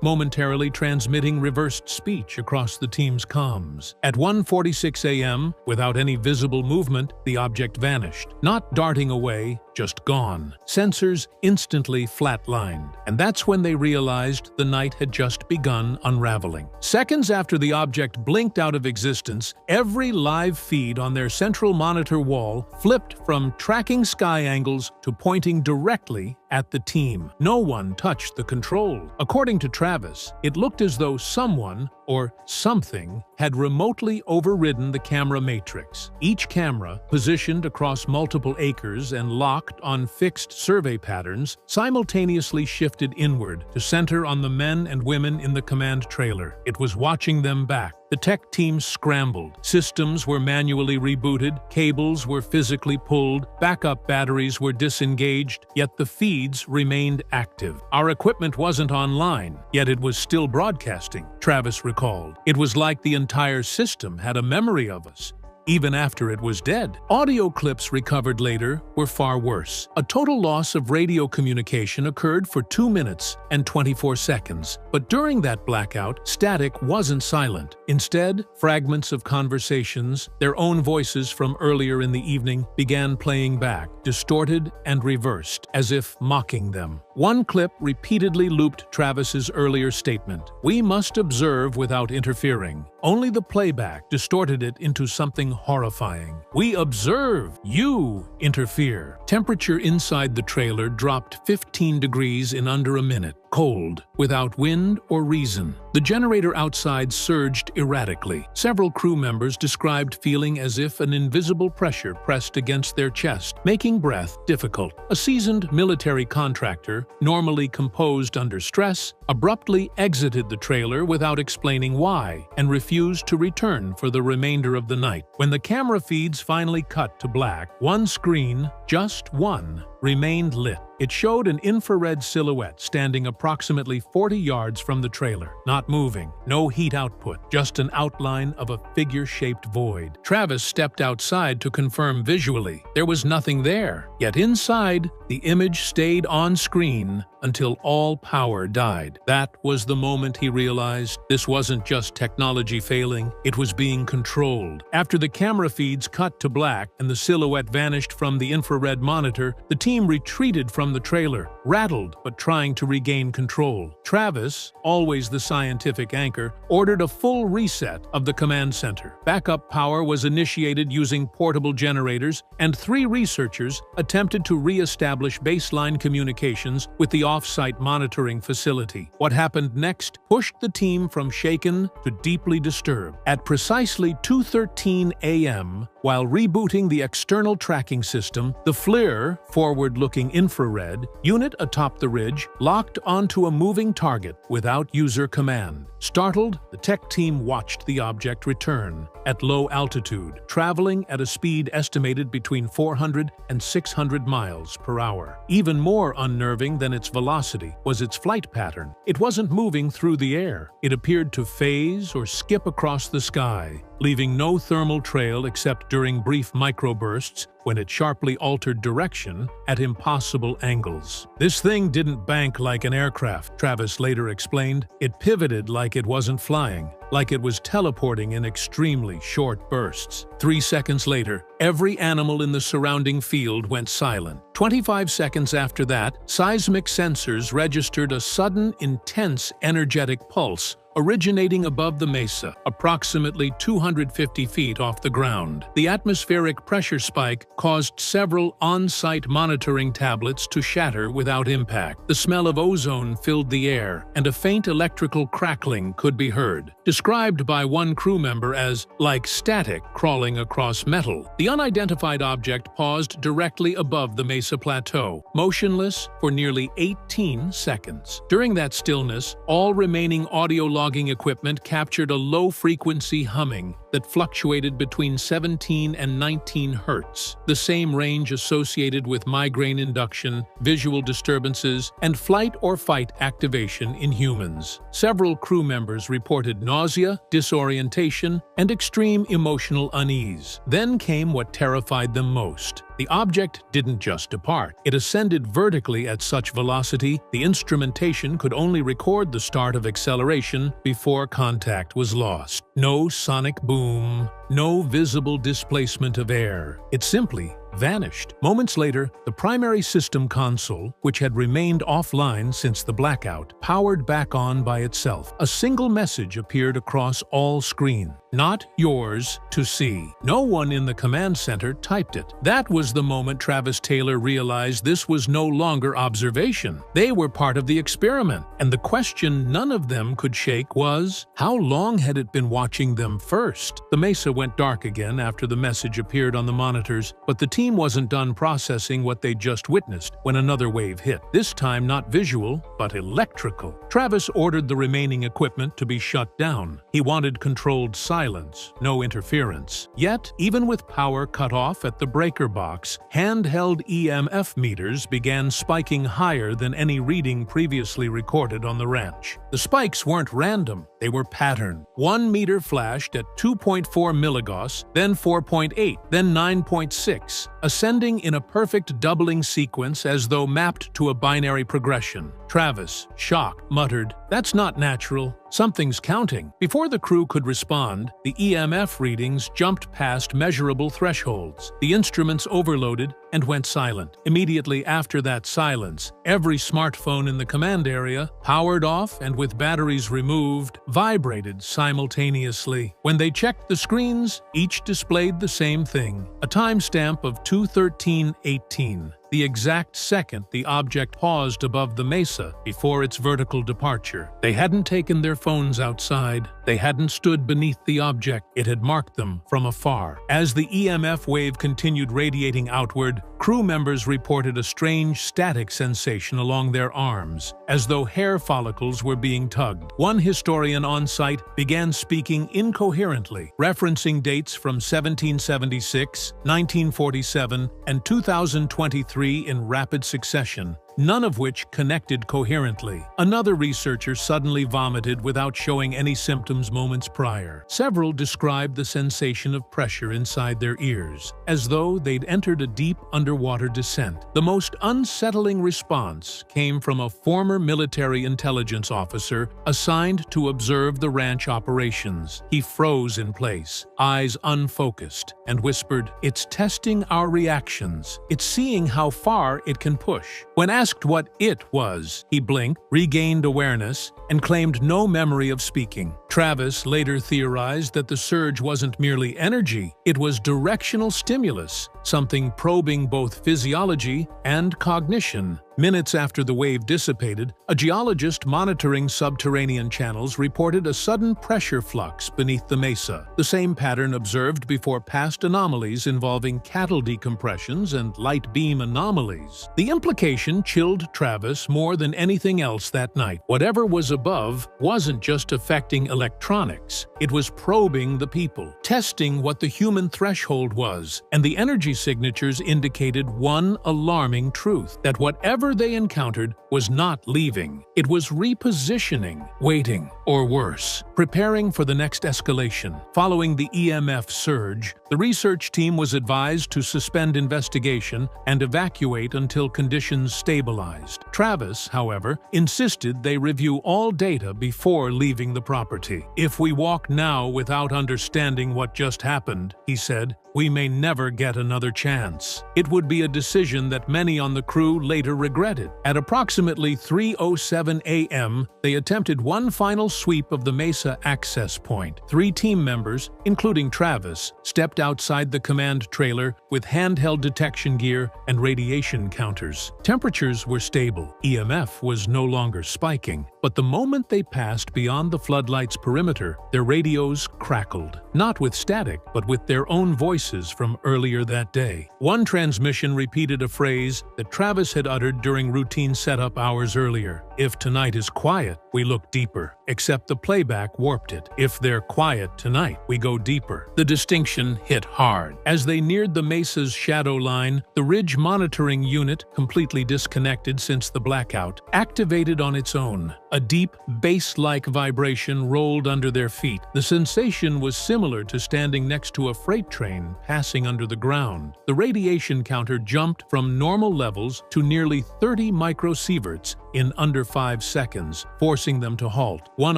momentarily transmitting reversed speech across the team's comms. At 1:46 a.m., without any visible movement, the object vanished. Not darting away, just gone. Sensors instantly flatlined, and that's when they realized the night had just begun unraveling. Seconds after the object blinked out of existence, every live feed on their central monitor wall flipped from tracking sky angles to pointing directly at the team. No one touched the control. According to Travis, it looked as though someone, or something, had remotely overridden the camera matrix. Each camera, positioned across multiple acres and locked on fixed survey patterns, simultaneously shifted inward to center on the men and women in the command trailer. It was watching them back. The tech team scrambled. Systems were manually rebooted, cables were physically pulled, backup batteries were disengaged, yet the feeds remained active. Our equipment wasn't online, yet it was still broadcasting, Travis recalled. It was like the entire system had a memory of us, even after it was dead. Audio clips recovered later were far worse. A total loss of radio communication occurred for 2 minutes and 24 seconds. But during that blackout, static wasn't silent. Instead, fragments of conversations, their own voices from earlier in the evening, began playing back, distorted and reversed, as if mocking them. One clip repeatedly looped Travis's earlier statement: "We must observe without interfering." Only the playback distorted it into something horrifying. "We observe. You interfere." Temperature inside the trailer dropped 15 degrees in under a minute. Cold, without wind or reason. The generator outside surged erratically. Several crew members described feeling as if an invisible pressure pressed against their chest, making breath difficult. A seasoned military contractor, normally composed under stress, abruptly exited the trailer without explaining why and refused to return for the remainder of the night. When the camera feeds finally cut to black, one screen, just one, remained lit. It showed an infrared silhouette standing approximately 40 yards from the trailer, not moving, no heat output, just an outline of a figure-shaped void. Travis stepped outside to confirm visually. There was nothing there, yet inside, the image stayed on screen until all power died. That was the moment he realized this wasn't just technology failing, it was being controlled. After the camera feeds cut to black and the silhouette vanished from the infrared monitor, the team retreated from the trailer, rattled but trying to regain control. Travis, always the scientific anchor, ordered a full reset of the command center. Backup power was initiated using portable generators, and 3 researchers attempted to re-establish baseline communications with the off-site monitoring facility. What happened next pushed the team from shaken to deeply disturbed. At precisely 2:13 a.m., while rebooting the external tracking system, the FLIR, forward-looking infrared, unit atop the ridge locked onto a moving target without user command. Startled, the tech team watched the object return at low altitude, traveling at a speed estimated between 400 and 600 miles per hour. Even more unnerving than its velocity was its flight pattern. It wasn't moving through the air. It appeared to phase or skip across the sky, leaving no thermal trail except during brief microbursts when it sharply altered direction at impossible angles. "This thing didn't bank like an aircraft," Travis later explained. "It pivoted like it wasn't flying, like it was teleporting in extremely short bursts." 3 seconds later, every animal in the surrounding field went silent. 25 seconds after that, seismic sensors registered a sudden, intense, energetic pulse originating above the mesa, approximately 250 feet off the ground. The atmospheric pressure spike caused several on-site monitoring tablets to shatter without impact. The smell of ozone filled the air, and a faint electrical crackling could be heard, described by one crew member as like static crawling across metal. The unidentified object paused directly above the mesa plateau, motionless for nearly 18 seconds. During that stillness, all remaining audio logging equipment captured a low-frequency humming that fluctuated between 17 and 19 hertz, the same range associated with migraine induction, visual disturbances, and flight or fight activation in humans. Several crew members reported nausea, disorientation, and extreme emotional unease. Then came what terrified them most. The object didn't just depart. It ascended vertically at such velocity, the instrumentation could only record the start of acceleration before contact was lost. No sonic boom, no visible displacement of air. It simply vanished. Moments later, the primary system console, which had remained offline since the blackout, powered back on by itself. A single message appeared across all screens. "Not yours to see." No one in the command center typed it. That was the moment Travis Taylor realized this was no longer observation. They were part of the experiment, and the question none of them could shake was, how long had it been watching them first? The mesa went dark again after the message appeared on the monitors, but the team wasn't done processing what they just witnessed when another wave hit. This time not visual, but electrical. Travis ordered the remaining equipment to be shut down. He wanted controlled silence, no interference. Yet, even with power cut off at the breaker box, handheld EMF meters began spiking higher than any reading previously recorded on the ranch. The spikes weren't random, they were patterned. 1 meter flashed at 2.4 milligauss, then 4.8, then 9.6, ascending in a perfect doubling sequence as though mapped to a binary progression. Travis, shocked, muttered, "That's not natural. Something's counting." Before the crew could respond, the EMF readings jumped past measurable thresholds. The instruments overloaded and went silent. Immediately after that silence, every smartphone in the command area, powered off and with batteries removed, vibrated simultaneously. When they checked the screens, each displayed the same thing: a timestamp of 2:13:18. The exact second the object paused above the mesa before its vertical departure. They hadn't taken their phones outside. They hadn't stood beneath the object. It had marked them from afar. As the EMF wave continued radiating outward, crew members reported a strange static sensation along their arms, as though hair follicles were being tugged. One historian on site began speaking incoherently, referencing dates from 1776, 1947, and 2023 in rapid succession, none of which connected coherently. Another researcher suddenly vomited without showing any symptoms moments prior. Several described the sensation of pressure inside their ears, as though they'd entered a deep underwater descent. The most unsettling response came from a former military intelligence officer assigned to observe the ranch operations. He froze in place, eyes unfocused, and whispered, "It's testing our reactions. It's seeing how far it can push." When asked what it was, he blinked, regained awareness, and claimed no memory of speaking. Travis later theorized that the surge wasn't merely energy, it was directional stimulus, something probing both physiology and cognition. Minutes after the wave dissipated, a geologist monitoring subterranean channels reported a sudden pressure flux beneath the mesa, the same pattern observed before past anomalies involving cattle decompressions and light beam anomalies. The implication chilled Travis more than anything else that night. Whatever was above wasn't just affecting electronics, it was probing the people, testing what the human threshold was, and the energy signatures indicated one alarming truth: that whatever they encountered was not leaving. It was repositioning, waiting, or worse, preparing for the next escalation. Following the EMF surge, the research team was advised to suspend investigation and evacuate until conditions stabilized. Travis, however, insisted they review all data before leaving the property. "If we walk now without understanding what just happened," he said, "we may never get another chance." It would be a decision that many on the crew later regretted. At approximately 3:07 a.m., they attempted one final sweep of the mesa access point. 3 team members, including Travis, stepped outside the command trailer with handheld detection gear and radiation counters. Temperatures were stable. EMF was no longer spiking. But the moment they passed beyond the floodlight's perimeter, their radios crackled. Not with static, but with their own voices from earlier that day. One transmission repeated a phrase that Travis had uttered during routine setup hours earlier: "If tonight is quiet, we look deeper." Except the playback warped it. "If they're quiet tonight, we go deeper." The distinction hit hard. As they neared the mesa's shadow line, the ridge monitoring unit, completely disconnected since the blackout, activated on its own. A deep, bass-like vibration rolled under their feet. The sensation was similar to standing next to a freight train passing under the ground. The radiation counter jumped from normal levels to nearly 30 microsieverts in under 5 seconds, forcing them to halt. One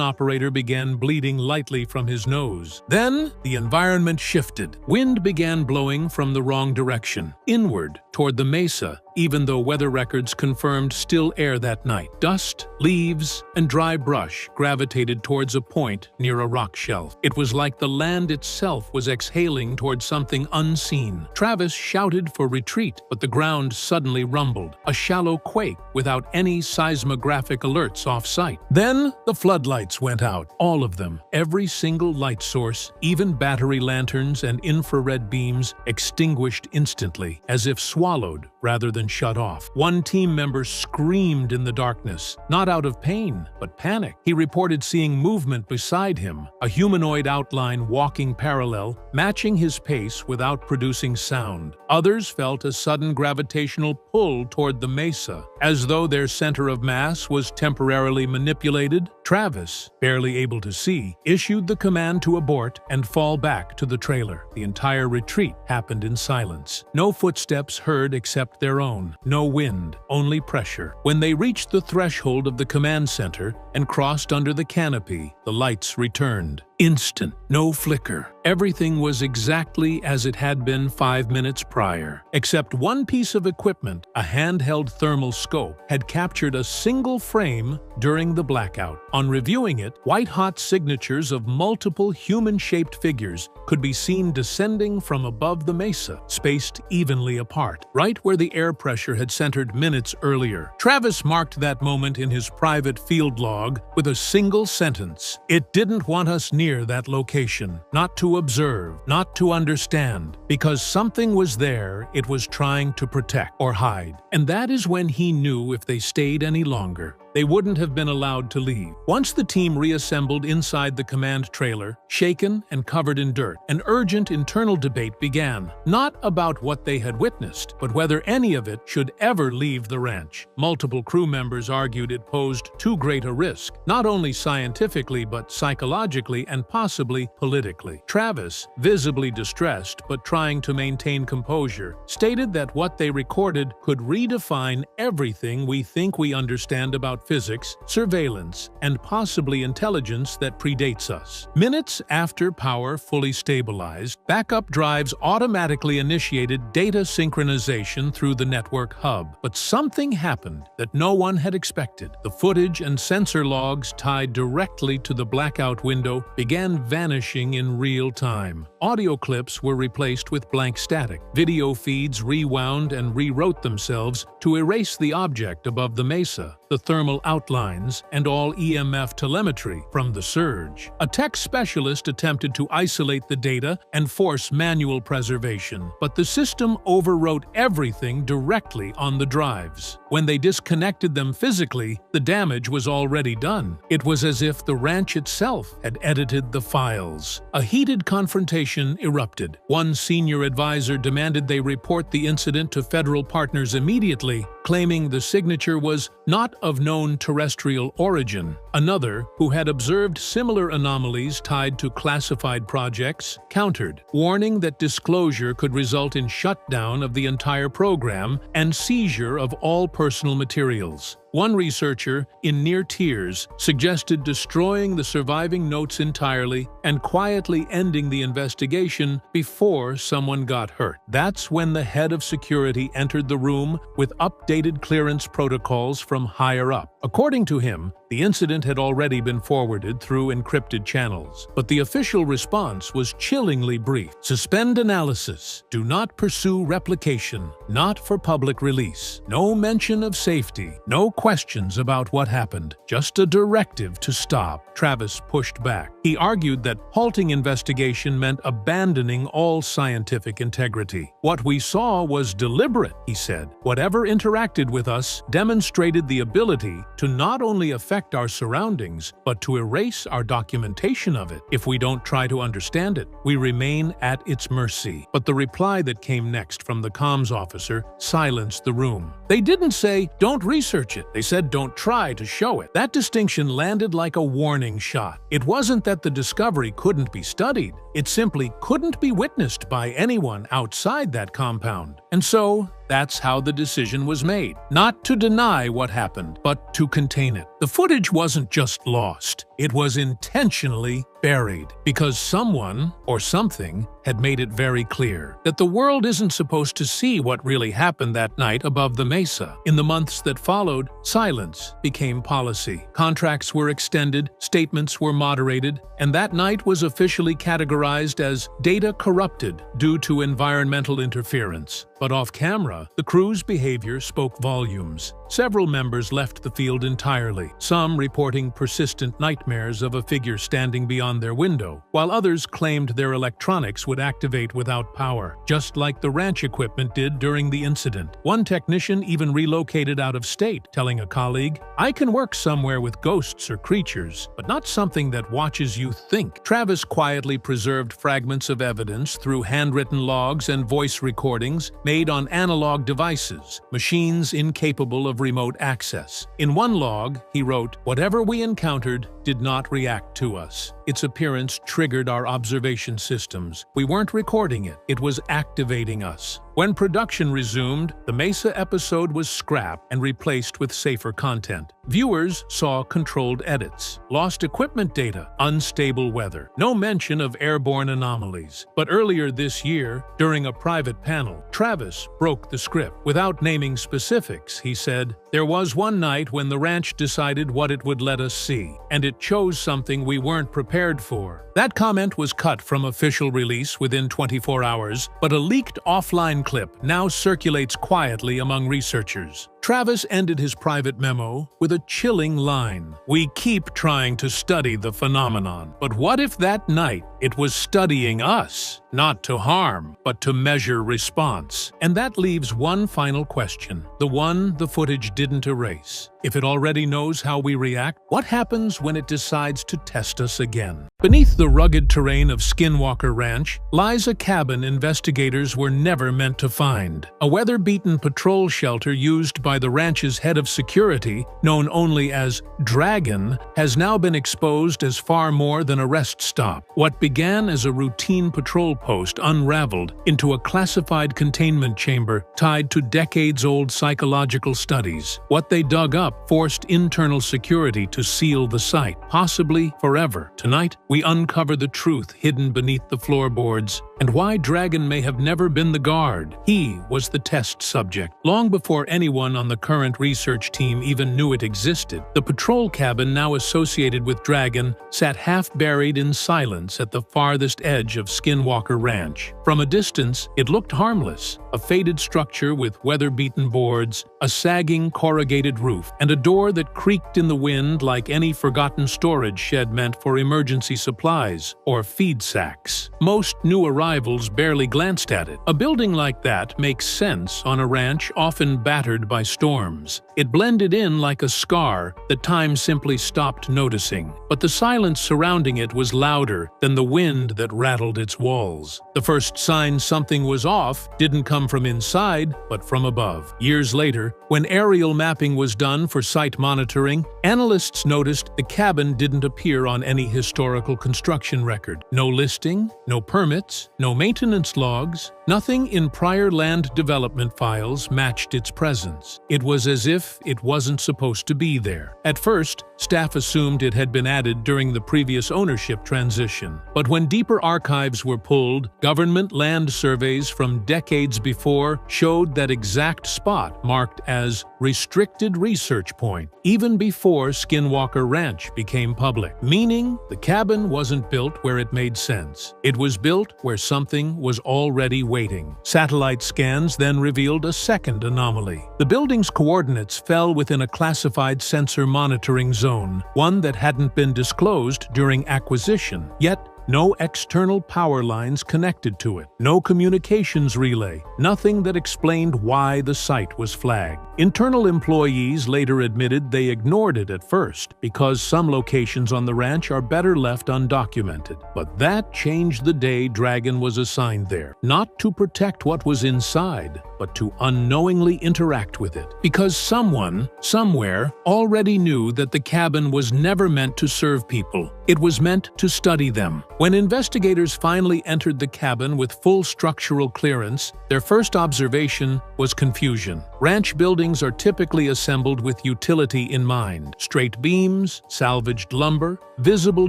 operator began bleeding lightly from his nose. Then, the environment shifted. Wind began blowing from the wrong direction, inward, toward the mesa, even though weather records confirmed still air that night. Dust, leaves, and dry brush gravitated towards a point near a rock shelf. It was like the land itself was exhaling towards something unseen. Travis shouted for retreat, but the ground suddenly rumbled, a shallow quake without any seismographic alerts off-site. Then the floodlights went out, all of them. Every single light source, even battery lanterns and infrared beams, extinguished instantly, as if swallowed rather than shut off. One team member screamed in the darkness, not out of pain, but panic. He reported seeing movement beside him, a humanoid outline walking parallel, matching his pace without producing sound. Others felt a sudden gravitational pull toward the mesa, as though their center of mass was temporarily manipulated. Travis, barely able to see, issued the command to abort and fall back to the trailer. The entire retreat happened in silence. No footsteps heard except their own. No wind, only pressure. When they reached the threshold of the command center and crossed under the canopy, the lights returned. Instant, no flicker. Everything was exactly as it had been 5 minutes prior, except one piece of equipment, a handheld thermal scope, had captured a single frame during the blackout. On reviewing it, white-hot signatures of multiple human-shaped figures could be seen descending from above the mesa, spaced evenly apart, right where the air pressure had centered minutes earlier. Travis marked that moment in his private field log with a single sentence: "It didn't want us near that location, not to observe, not to understand, because something was there it was trying to protect or hide." And that is when he knew if they stayed any longer, they wouldn't have been allowed to leave. Once the team reassembled inside the command trailer, shaken and covered in dirt, an urgent internal debate began, not about what they had witnessed, but whether any of it should ever leave the ranch. Multiple crew members argued it posed too great a risk, not only scientifically but psychologically and possibly politically. Travis, visibly distressed but trying to maintain composure, stated that what they recorded could redefine everything we think we understand about physics, surveillance, and possibly intelligence that predates us. Minutes after power fully stabilized, backup drives automatically initiated data synchronization through the network hub. But something happened that no one had expected. The footage and sensor logs tied directly to the blackout window began vanishing in real time. Audio clips were replaced with blank static. Video feeds rewound and rewrote themselves to erase the object above the mesa, the thermal outlines, and all EMF telemetry from the surge. A tech specialist attempted to isolate the data and force manual preservation, but the system overwrote everything directly on the drives. When they disconnected them physically, the damage was already done. It was as if the ranch itself had edited the files. A heated confrontation erupted. One senior advisor demanded they report the incident to federal partners immediately, claiming the signature was not of known terrestrial origin. Another, who had observed similar anomalies tied to classified projects, countered, warning that disclosure could result in shutdown of the entire program and seizure of all personal materials. One researcher, in near tears, suggested destroying the surviving notes entirely and quietly ending the investigation before someone got hurt. That's when the head of security entered the room with updated clearance protocols from higher up. According to him, the incident had already been forwarded through encrypted channels, but the official response was chillingly brief. Suspend analysis. Do not pursue replication. Not for public release. No mention of safety. No questions about what happened. Just a directive to stop. Travis pushed back. He argued that halting investigation meant abandoning all scientific integrity. What we saw was deliberate, he said. Whatever interacted with us demonstrated the ability to not only affect our surroundings, but to erase our documentation of it. If we don't try to understand it, we remain at its mercy. But the reply that came next from the comms officer silenced the room. They didn't say, "Don't research it." They said, "Don't try to show it." That distinction landed like a warning shot. It wasn't that the discovery couldn't be studied. It simply couldn't be witnessed by anyone outside that compound. And so, that's how the decision was made. Not to deny what happened, but to contain it. The footage wasn't just lost. It was intentionally buried because someone or something had made it very clear that the world isn't supposed to see what really happened that night above the mesa. In the months that followed, silence became policy. Contracts were extended, statements were moderated, and that night was officially categorized as data corrupted due to environmental interference. But off-camera, the crew's behavior spoke volumes. Several members left the field entirely, some reporting persistent nightmares of a figure standing beyond their window, while others claimed their electronics would activate without power, just like the ranch equipment did during the incident. One technician even relocated out of state, telling a colleague, "I can work somewhere with ghosts or creatures, but not something that watches you think." Travis quietly preserved fragments of evidence through handwritten logs and voice recordings made on analog analog devices, machines incapable of remote access. In one log, he wrote, "Whatever we encountered did not react to us. Its appearance triggered our observation systems. We weren't recording it, it was activating us." When production resumed, the Mesa episode was scrapped and replaced with safer content. Viewers saw controlled edits, lost equipment data, unstable weather. No mention of airborne anomalies. But earlier this year, during a private panel, Travis broke the script. Without naming specifics, he said, "There was one night when the ranch decided what it would let us see, and it chose something we weren't prepared for." That comment was cut from official release within 24 hours, but a leaked offline clip now circulates quietly among researchers. Travis ended his private memo with a chilling line. "We keep trying to study the phenomenon, but what if that night it was studying us? Not to harm, but to measure response." And that leaves one final question, the one the footage didn't erase. If it already knows how we react, what happens when it decides to test us again? Beneath the rugged terrain of Skinwalker Ranch lies a cabin investigators were never meant to find. A weather-beaten patrol shelter used by the ranch's head of security, known only as Dragon, has now been exposed as far more than a rest stop. What began as a routine patrol post unraveled into a classified containment chamber tied to decades-old psychological studies. What they dug up forced internal security to seal the site, possibly forever. Tonight, we uncover the truth hidden beneath the floorboards and why Dragon may have never been the guard. He was the test subject. Long before anyone on the current research team even knew it existed, the patrol cabin now associated with Dragon sat half-buried in silence at the farthest edge of Skinwalker Ranch. From a distance, it looked harmless, a faded structure with weather-beaten boards, a sagging corrugated roof, and a door that creaked in the wind like any forgotten storage shed meant for emergency supplies or feed sacks. Most new arrivals barely glanced at it. A building like that makes sense on a ranch often battered by storms. It blended in like a scar that time simply stopped noticing. But the silence surrounding it was louder than the wind that rattled its walls. The first sign something was off didn't come from inside, but from above. Years later, when aerial mapping was done for site monitoring, analysts noticed the cabin didn't appear on any historical construction record. No listing, no permits, no maintenance logs, nothing in prior land development files matched its presence. It was as if it wasn't supposed to be there. At first, staff assumed it had been added during the previous ownership transition. But when deeper archives were pulled, government land surveys from decades before showed that exact spot marked as Restricted Research Point, even before Skinwalker Ranch became public. Meaning, the cabin wasn't built where it made sense. It was built where something was already waiting. Satellite scans then revealed a second anomaly. The building's coordinates fell within a classified sensor monitoring zone, one that hadn't been disclosed during acquisition. Yet, no external power lines connected to it, no communications relay, nothing that explained why the site was flagged. Internal employees later admitted they ignored it at first because some locations on the ranch are better left undocumented. But that changed the day Dragon was assigned there, not to protect what was inside, but to unknowingly interact with it. Because someone, somewhere, already knew that the cabin was never meant to serve people. It was meant to study them. When investigators finally entered the cabin with full structural clearance, their first observation was confusion. Ranch buildings are typically assembled with utility in mind. Straight beams, salvaged lumber, visible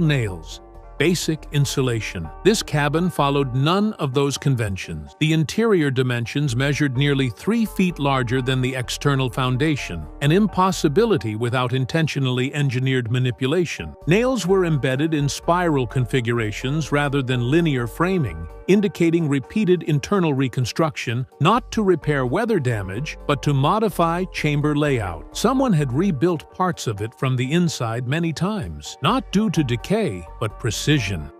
nails. Basic insulation. This cabin followed none of those conventions. The interior dimensions measured nearly 3 feet larger than the external foundation, an impossibility without intentionally engineered manipulation. Nails were embedded in spiral configurations rather than linear framing, indicating repeated internal reconstruction, not to repair weather damage, but to modify chamber layout. Someone had rebuilt parts of it from the inside many times, not due to decay, but precision.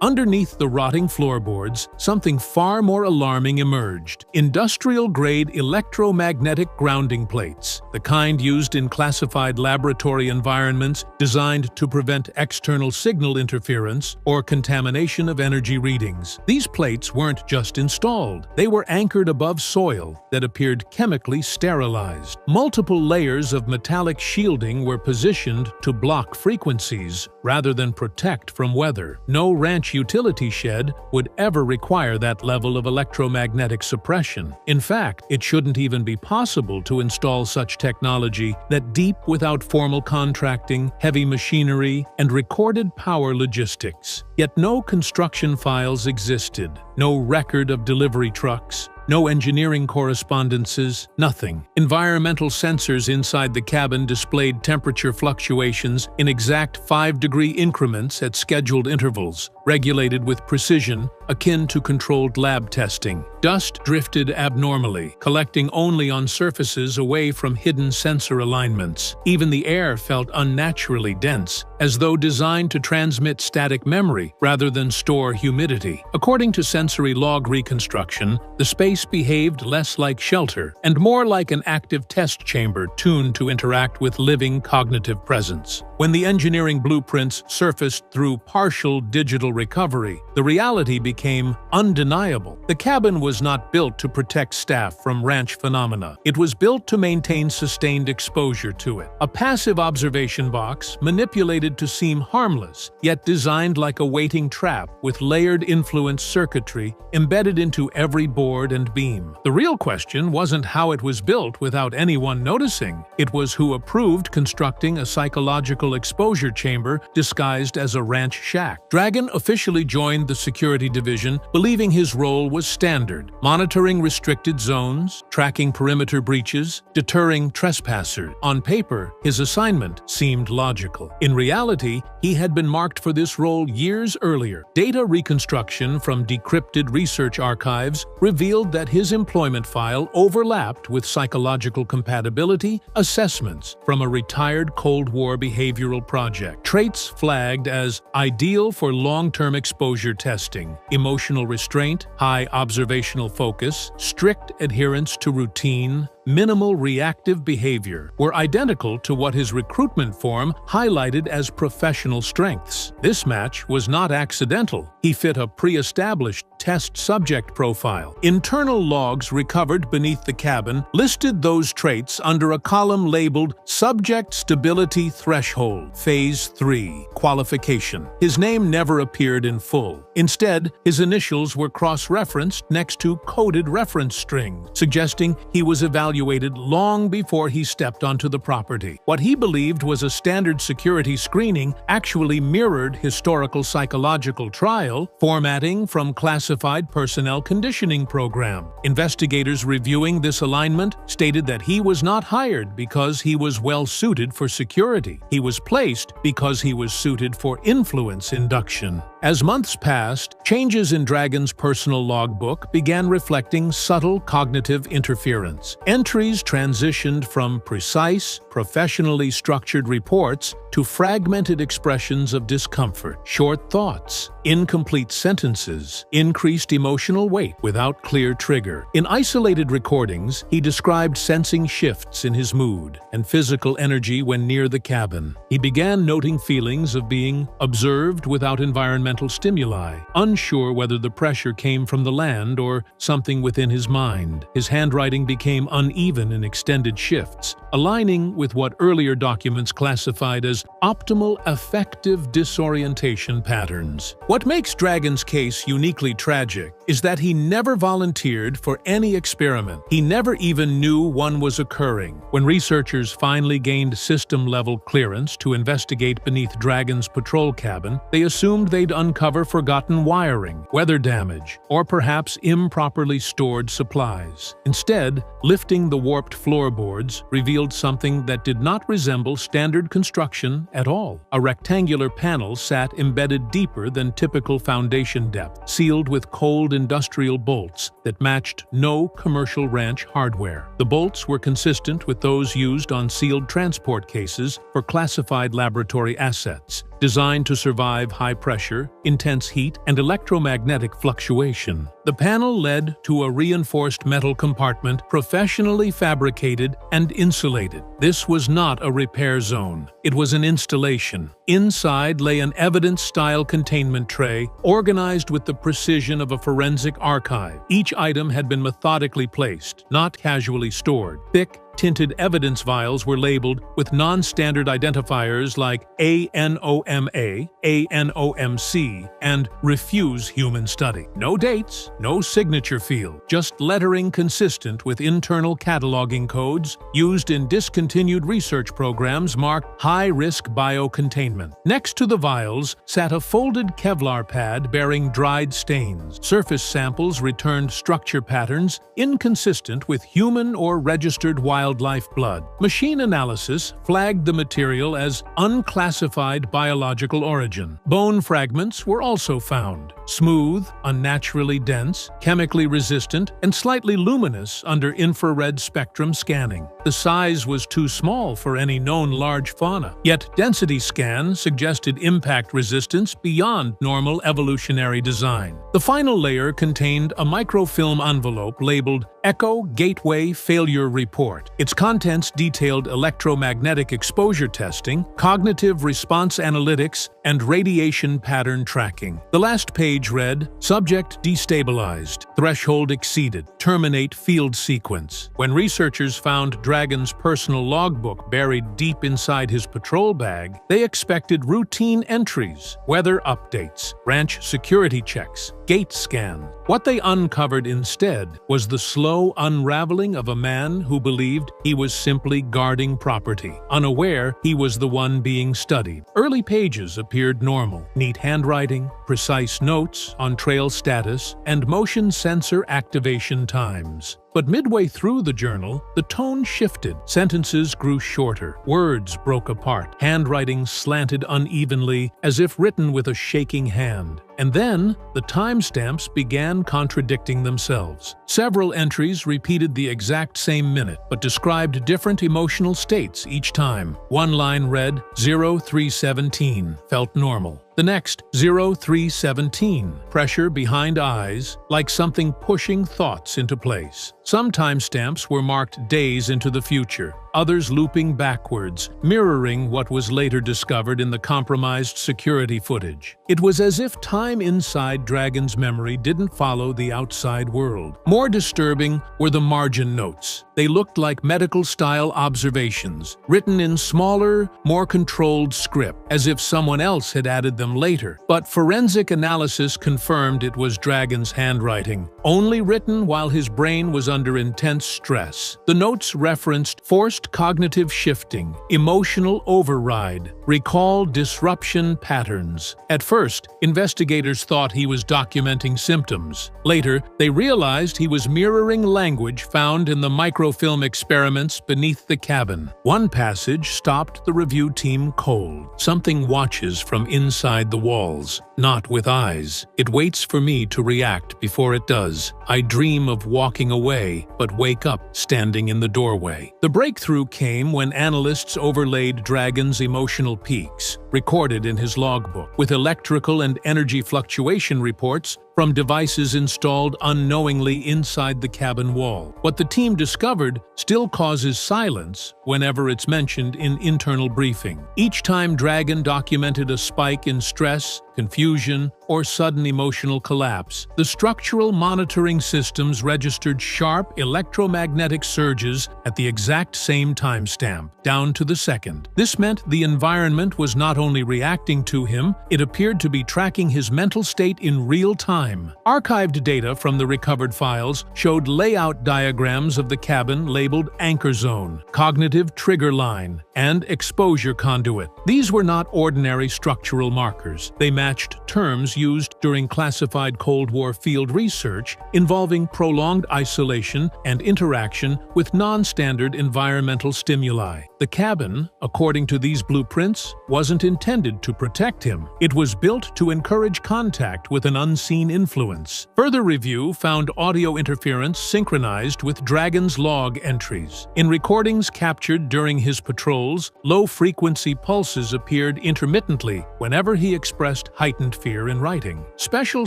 Underneath the rotting floorboards, something far more alarming emerged. Industrial-grade electromagnetic grounding plates, the kind used in classified laboratory environments designed to prevent external signal interference or contamination of energy readings. These plates weren't just installed. They were anchored above soil that appeared chemically sterilized. Multiple layers of metallic shielding were positioned to block frequencies rather than protect from weather. No ranch utility shed would ever require that level of electromagnetic suppression. In fact, it shouldn't even be possible to install such technology that deep without formal contracting, heavy machinery, and recorded power logistics. Yet no construction files existed, no record of delivery trucks, no engineering correspondences, nothing. Environmental sensors inside the cabin displayed temperature fluctuations in exact 5-degree increments at scheduled intervals, regulated with precision akin to controlled lab testing. Dust drifted abnormally, collecting only on surfaces away from hidden sensor alignments. Even the air felt unnaturally dense, as though designed to transmit static memory rather than store humidity. According to sensory log reconstruction, the space behaved less like shelter and more like an active test chamber tuned to interact with living cognitive presence. When the engineering blueprints surfaced through partial digital recovery, the reality became undeniable. The cabin was not built to protect staff from ranch phenomena. It was built to maintain sustained exposure to it. A passive observation box manipulated to seem harmless, yet designed like a waiting trap with layered influence circuitry embedded into every board and beam. The real question wasn't how it was built without anyone noticing. It was who approved constructing a psychological exposure chamber disguised as a ranch shack. Dragon officially joined the security division, believing his role was standard: monitoring restricted zones, tracking perimeter breaches, deterring trespassers. On paper, his assignment seemed logical. In reality, he had been marked for this role years earlier. Data reconstruction from decrypted research archives revealed that his employment file overlapped with psychological compatibility assessments from a retired Cold War behavioral project. Traits flagged as ideal for long-term exposure testing: emotional restraint, high observational focus, strict adherence to routine, minimal reactive behavior, were identical to what his recruitment form highlighted as professional strengths. This match was not accidental. He fit a pre-established test subject profile. Internal logs recovered beneath the cabin listed those traits under a column labeled Subject Stability Threshold, Phase 3, Qualification. His name never appeared in full. Instead, his initials were cross-referenced next to coded reference strings, suggesting he was evaluated long before he stepped onto the property. What he believed was a standard security screening actually mirrored historical psychological trial formatting from classified personnel conditioning program. Investigators reviewing this alignment stated that he was not hired because he was well suited for security. He was placed because he was suited for influence induction. As months passed, changes in Dragon's personal logbook began reflecting subtle cognitive interference. Entries transitioned from precise, professionally structured reports to fragmented expressions of discomfort, short thoughts, incomplete sentences, increased emotional weight without clear trigger. In isolated recordings, he described sensing shifts in his mood and physical energy when near the cabin. He began noting feelings of being observed without environmental stimuli, unsure whether the pressure came from the land or something within his mind. His handwriting became uneven in extended shifts, aligning with what earlier documents classified as optimal affective disorientation patterns. What makes Dragon's case uniquely tragic is that he never volunteered for any experiment. He never even knew one was occurring. When researchers finally gained system-level clearance to investigate beneath Dragon's patrol cabin, they assumed they'd uncover forgotten wiring, weather damage, or perhaps improperly stored supplies. Instead, lifting the warped floorboards revealed something that did not resemble standard construction at all. A rectangular panel sat embedded deeper than typical foundation depth, sealed with cold industrial bolts that matched no commercial ranch hardware. The bolts were consistent with those used on sealed transport cases for classified laboratory assets, designed to survive high pressure, intense heat, and electromagnetic fluctuation. The panel led to a reinforced metal compartment professionally fabricated and insulated. This was not a repair zone. It was an installation. Inside lay an evidence-style containment tray, organized with the precision of a forensic archive. Each item had been methodically placed, not casually stored. Thick, tinted evidence vials were labeled with non-standard identifiers like ANOMA, ANOMC, and Refuse Human Study. No dates, no signature field, just lettering consistent with internal cataloging codes used in discontinued research programs marked high-risk biocontainment. Next to the vials sat a folded Kevlar pad bearing dried stains. Surface samples returned structure patterns inconsistent with human or registered wildlife blood. Machine analysis flagged the material as unclassified biological origin. Bone fragments were also found, smooth, unnaturally dense, chemically resistant, and slightly luminous under infrared spectrum scanning. The size was too small for any known large fauna, yet density scan suggested impact resistance beyond normal evolutionary design. The final layer contained a microfilm envelope labeled Echo Gateway Failure Report. Its contents detailed electromagnetic exposure testing, cognitive response analytics, and radiation pattern tracking. The last page read, Subject destabilized, threshold exceeded, terminate field sequence. When researchers found Dragon's personal logbook buried deep inside his patrol bag, they expected routine entries, weather updates, ranch security checks, gate scan. What they uncovered instead was the slow unraveling of a man who believed he was simply guarding property, unaware he was the one being studied. Early pages appeared normal: neat handwriting, precise notes on trail status, and motion sensor activation times. But midway through the journal, the tone shifted. Sentences grew shorter, words broke apart, handwriting slanted unevenly as if written with a shaking hand. And then, the timestamps began contradicting themselves. Several entries repeated the exact same minute, but described different emotional states each time. One line read, 0317, felt normal. The next, 0317, pressure behind eyes, like something pushing thoughts into place. Some timestamps were marked days into the future, others looping backwards, mirroring what was later discovered in the compromised security footage. It was as if time inside Dragon's memory didn't follow the outside world. More disturbing were the margin notes. They looked like medical-style observations, written in smaller, more controlled script, as if someone else had added them later. But forensic analysis confirmed it was Dragon's handwriting, only written while his brain was under intense stress. The notes referenced forced cognitive shifting, emotional override, recall disruption patterns. At first, investigators thought he was documenting symptoms. Later, they realized he was mirroring language found in the microfilm experiments beneath the cabin. One passage stopped the review team cold. Something watches from inside the walls, not with eyes. It waits for me to react before it does. I dream of walking away, but wake up standing in the doorway. The breakthrough came when analysts overlaid Dragon's emotional peaks, recorded in his logbook, with electrical and energy fluctuation reports from devices installed unknowingly inside the cabin wall. What the team discovered still causes silence whenever it's mentioned in internal briefing. Each time Dragon documented a spike in stress, confusion, or sudden emotional collapse, the structural monitoring systems registered sharp electromagnetic surges at the exact same timestamp, down to the second. This meant the environment was not only reacting to him, it appeared to be tracking his mental state in real time. Archived data from the recovered files showed layout diagrams of the cabin labeled Anchor Zone, Cognitive Trigger Line, and Exposure Conduit. These were not ordinary structural markers. They matched terms used during classified Cold War field research involving prolonged isolation and interaction with non-standard environmental stimuli. The cabin, according to these blueprints, wasn't intended to protect him. It was built to encourage contact with an unseen influence. Further review found audio interference synchronized with Dragon's log entries. In recordings captured during his patrols, low-frequency pulses appeared intermittently whenever he expressed heightened fear in writing. Special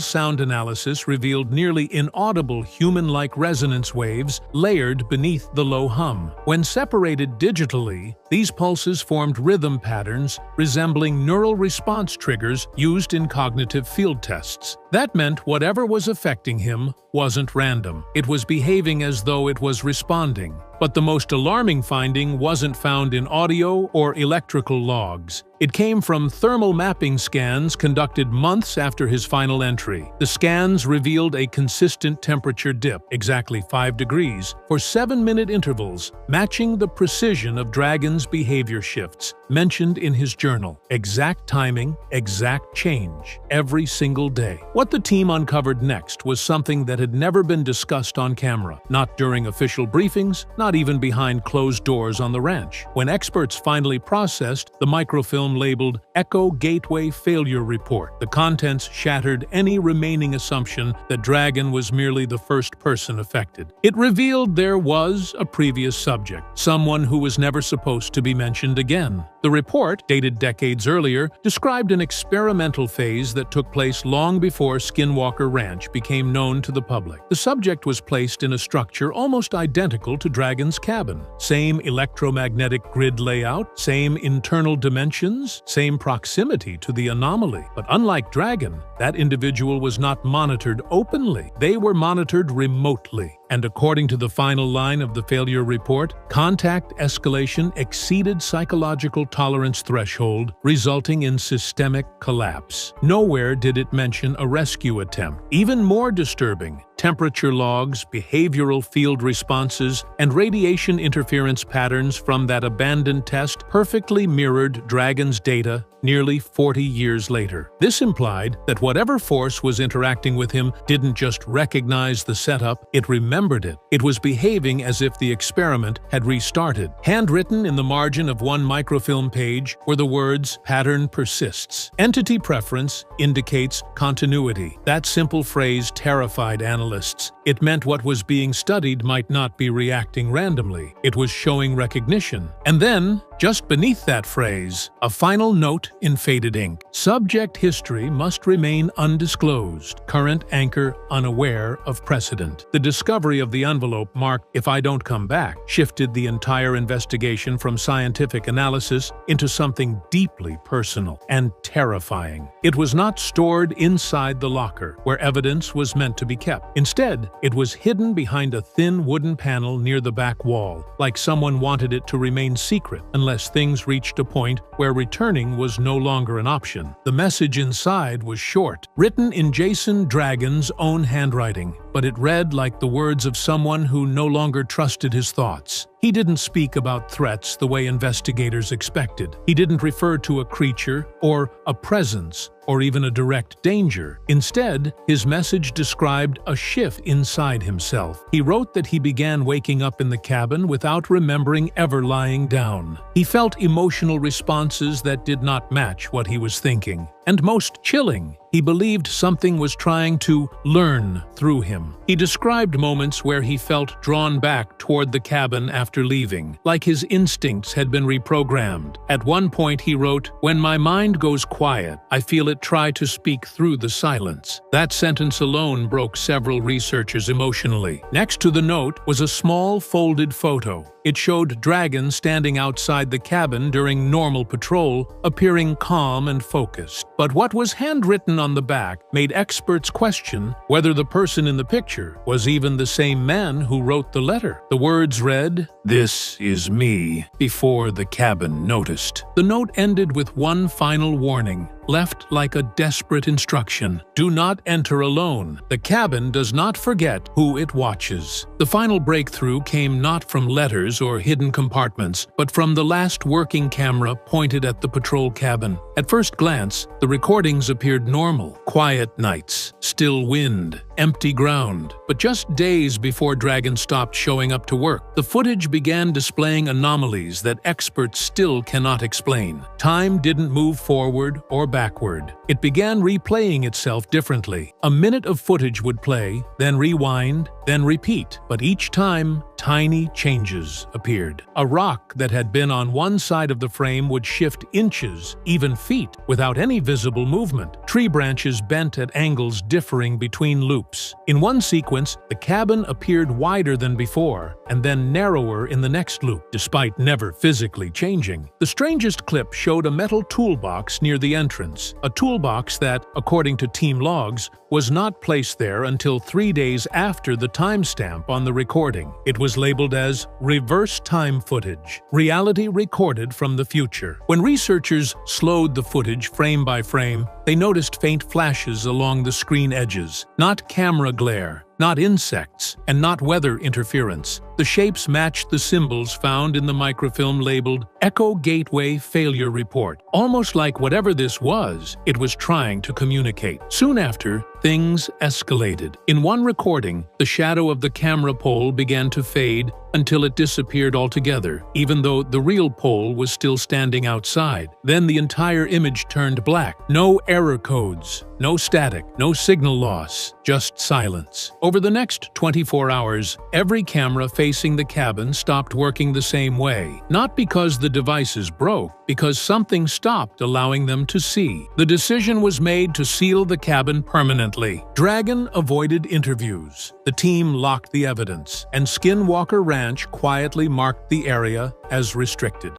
sound analysis revealed nearly inaudible human-like resonance waves layered beneath the low hum. When separated digitally, these pulses formed rhythm patterns resembling neural response triggers used in cognitive field tests. That meant whatever was affecting him wasn't random. It was behaving as though it was responding. But the most alarming finding wasn't found in audio or electrical logs. It came from thermal mapping scans conducted months after his final entry. The scans revealed a consistent temperature dip, exactly 5 degrees, for 7-minute intervals, matching the precision of Dragon's behavior shifts mentioned in his journal. Exact timing, exact change, every single day. What the team uncovered next was something that had never been discussed on camera, not during official briefings, not even behind closed doors on the ranch. When experts finally processed the microfilm labeled Echo Gateway Failure Report, the contents shattered any remaining assumption that Dragon was merely the first person affected. It revealed there was a previous subject, someone who was never supposed to be mentioned again. The report, dated decades earlier, described an experimental phase that took place long before Skinwalker Ranch became known to the public. The subject was placed in a structure almost identical to Dragon's cabin. Same electromagnetic grid layout, same internal dimensions, same proximity to the anomaly. But unlike Dragon, that individual was not monitored openly. They were monitored remotely. And according to the final line of the failure report, contact escalation exceeded psychological tolerance threshold, resulting in systemic collapse. Nowhere did it mention a rescue attempt. Even more disturbing, temperature logs, behavioral field responses, and radiation interference patterns from that abandoned test perfectly mirrored Dragon's data nearly 40 years later. This implied that whatever force was interacting with him didn't just recognize the setup, it remembered it. It was behaving as if the experiment had restarted. Handwritten in the margin of one microfilm page were the words, "Pattern persists. Entity preference indicates continuity." That simple phrase terrified analysts. It meant what was being studied might not be reacting randomly. It was showing recognition. And then, just beneath that phrase, a final note in faded ink. Subject history must remain undisclosed. Current anchor unaware of precedent. The discovery of the envelope marked "If I don't come back" shifted the entire investigation from scientific analysis into something deeply personal and terrifying. It was not stored inside the locker, where evidence was meant to be kept. Instead, it was hidden behind a thin wooden panel near the back wall, like someone wanted it to remain secret unless things reached a point where returning was no longer an option. The message inside was short, written in Jason Dragon's own handwriting, but it read like the words of someone who no longer trusted his thoughts. He didn't speak about threats the way investigators expected. He didn't refer to a creature or a presence or even a direct danger. Instead, his message described a shift inside himself. He wrote that he began waking up in the cabin without remembering ever lying down. He felt emotional responses that did not match what he was thinking. And most chilling, he believed something was trying to learn through him. He described moments where he felt drawn back toward the cabin after leaving, like his instincts had been reprogrammed. At one point he wrote, "When my mind goes quiet, I feel it try to speak through the silence." That sentence alone broke several researchers emotionally. Next to the note was a small folded photo. It showed Dragon standing outside the cabin during normal patrol, appearing calm and focused. But what was handwritten on the back made experts question whether the person in the picture was even the same man who wrote the letter. The words read, "This is me," before the cabin noticed. The note ended with one final warning, left like a desperate instruction. Do not enter alone. The cabin does not forget who it watches. The final breakthrough came not from letters or hidden compartments, but from the last working camera pointed at the patrol cabin. At first glance, the recordings appeared normal. Quiet nights, still wind, empty ground. But just days before Dragon stopped showing up to work, the footage began displaying anomalies that experts still cannot explain. Time didn't move forward or backward. It began replaying itself differently. A minute of footage would play, then rewind, then repeat. But each time, tiny changes appeared. A rock that had been on one side of the frame would shift inches, even feet, without any visible movement. Tree branches bent at angles differing between loops. In one sequence, the cabin appeared wider than before, and then narrower in the next loop, despite never physically changing. The strangest clip showed a metal toolbox near the entrance, a toolbox that, according to team logs, was not placed there until 3 days after the timestamp on the recording. It was labeled as reverse time footage, reality recorded from the future. When researchers slowed the footage frame by frame, they noticed faint flashes along the screen edges, not camera glare, not insects, and not weather interference. The shapes matched the symbols found in the microfilm labeled Echo Gateway Failure Report, almost like whatever this was, it was trying to communicate. Soon after, things escalated. In one recording, the shadow of the camera pole began to fade until it disappeared altogether, even though the real pole was still standing outside. Then the entire image turned black. No error codes, no static, no signal loss, just silence. Over the next 24 hours, every camera facing the cabin stopped working the same way. Not because the devices broke, because something stopped allowing them to see. The decision was made to seal the cabin permanently. Dragon avoided interviews. The team locked the evidence, and Skinwalker Ranch quietly marked the area as restricted.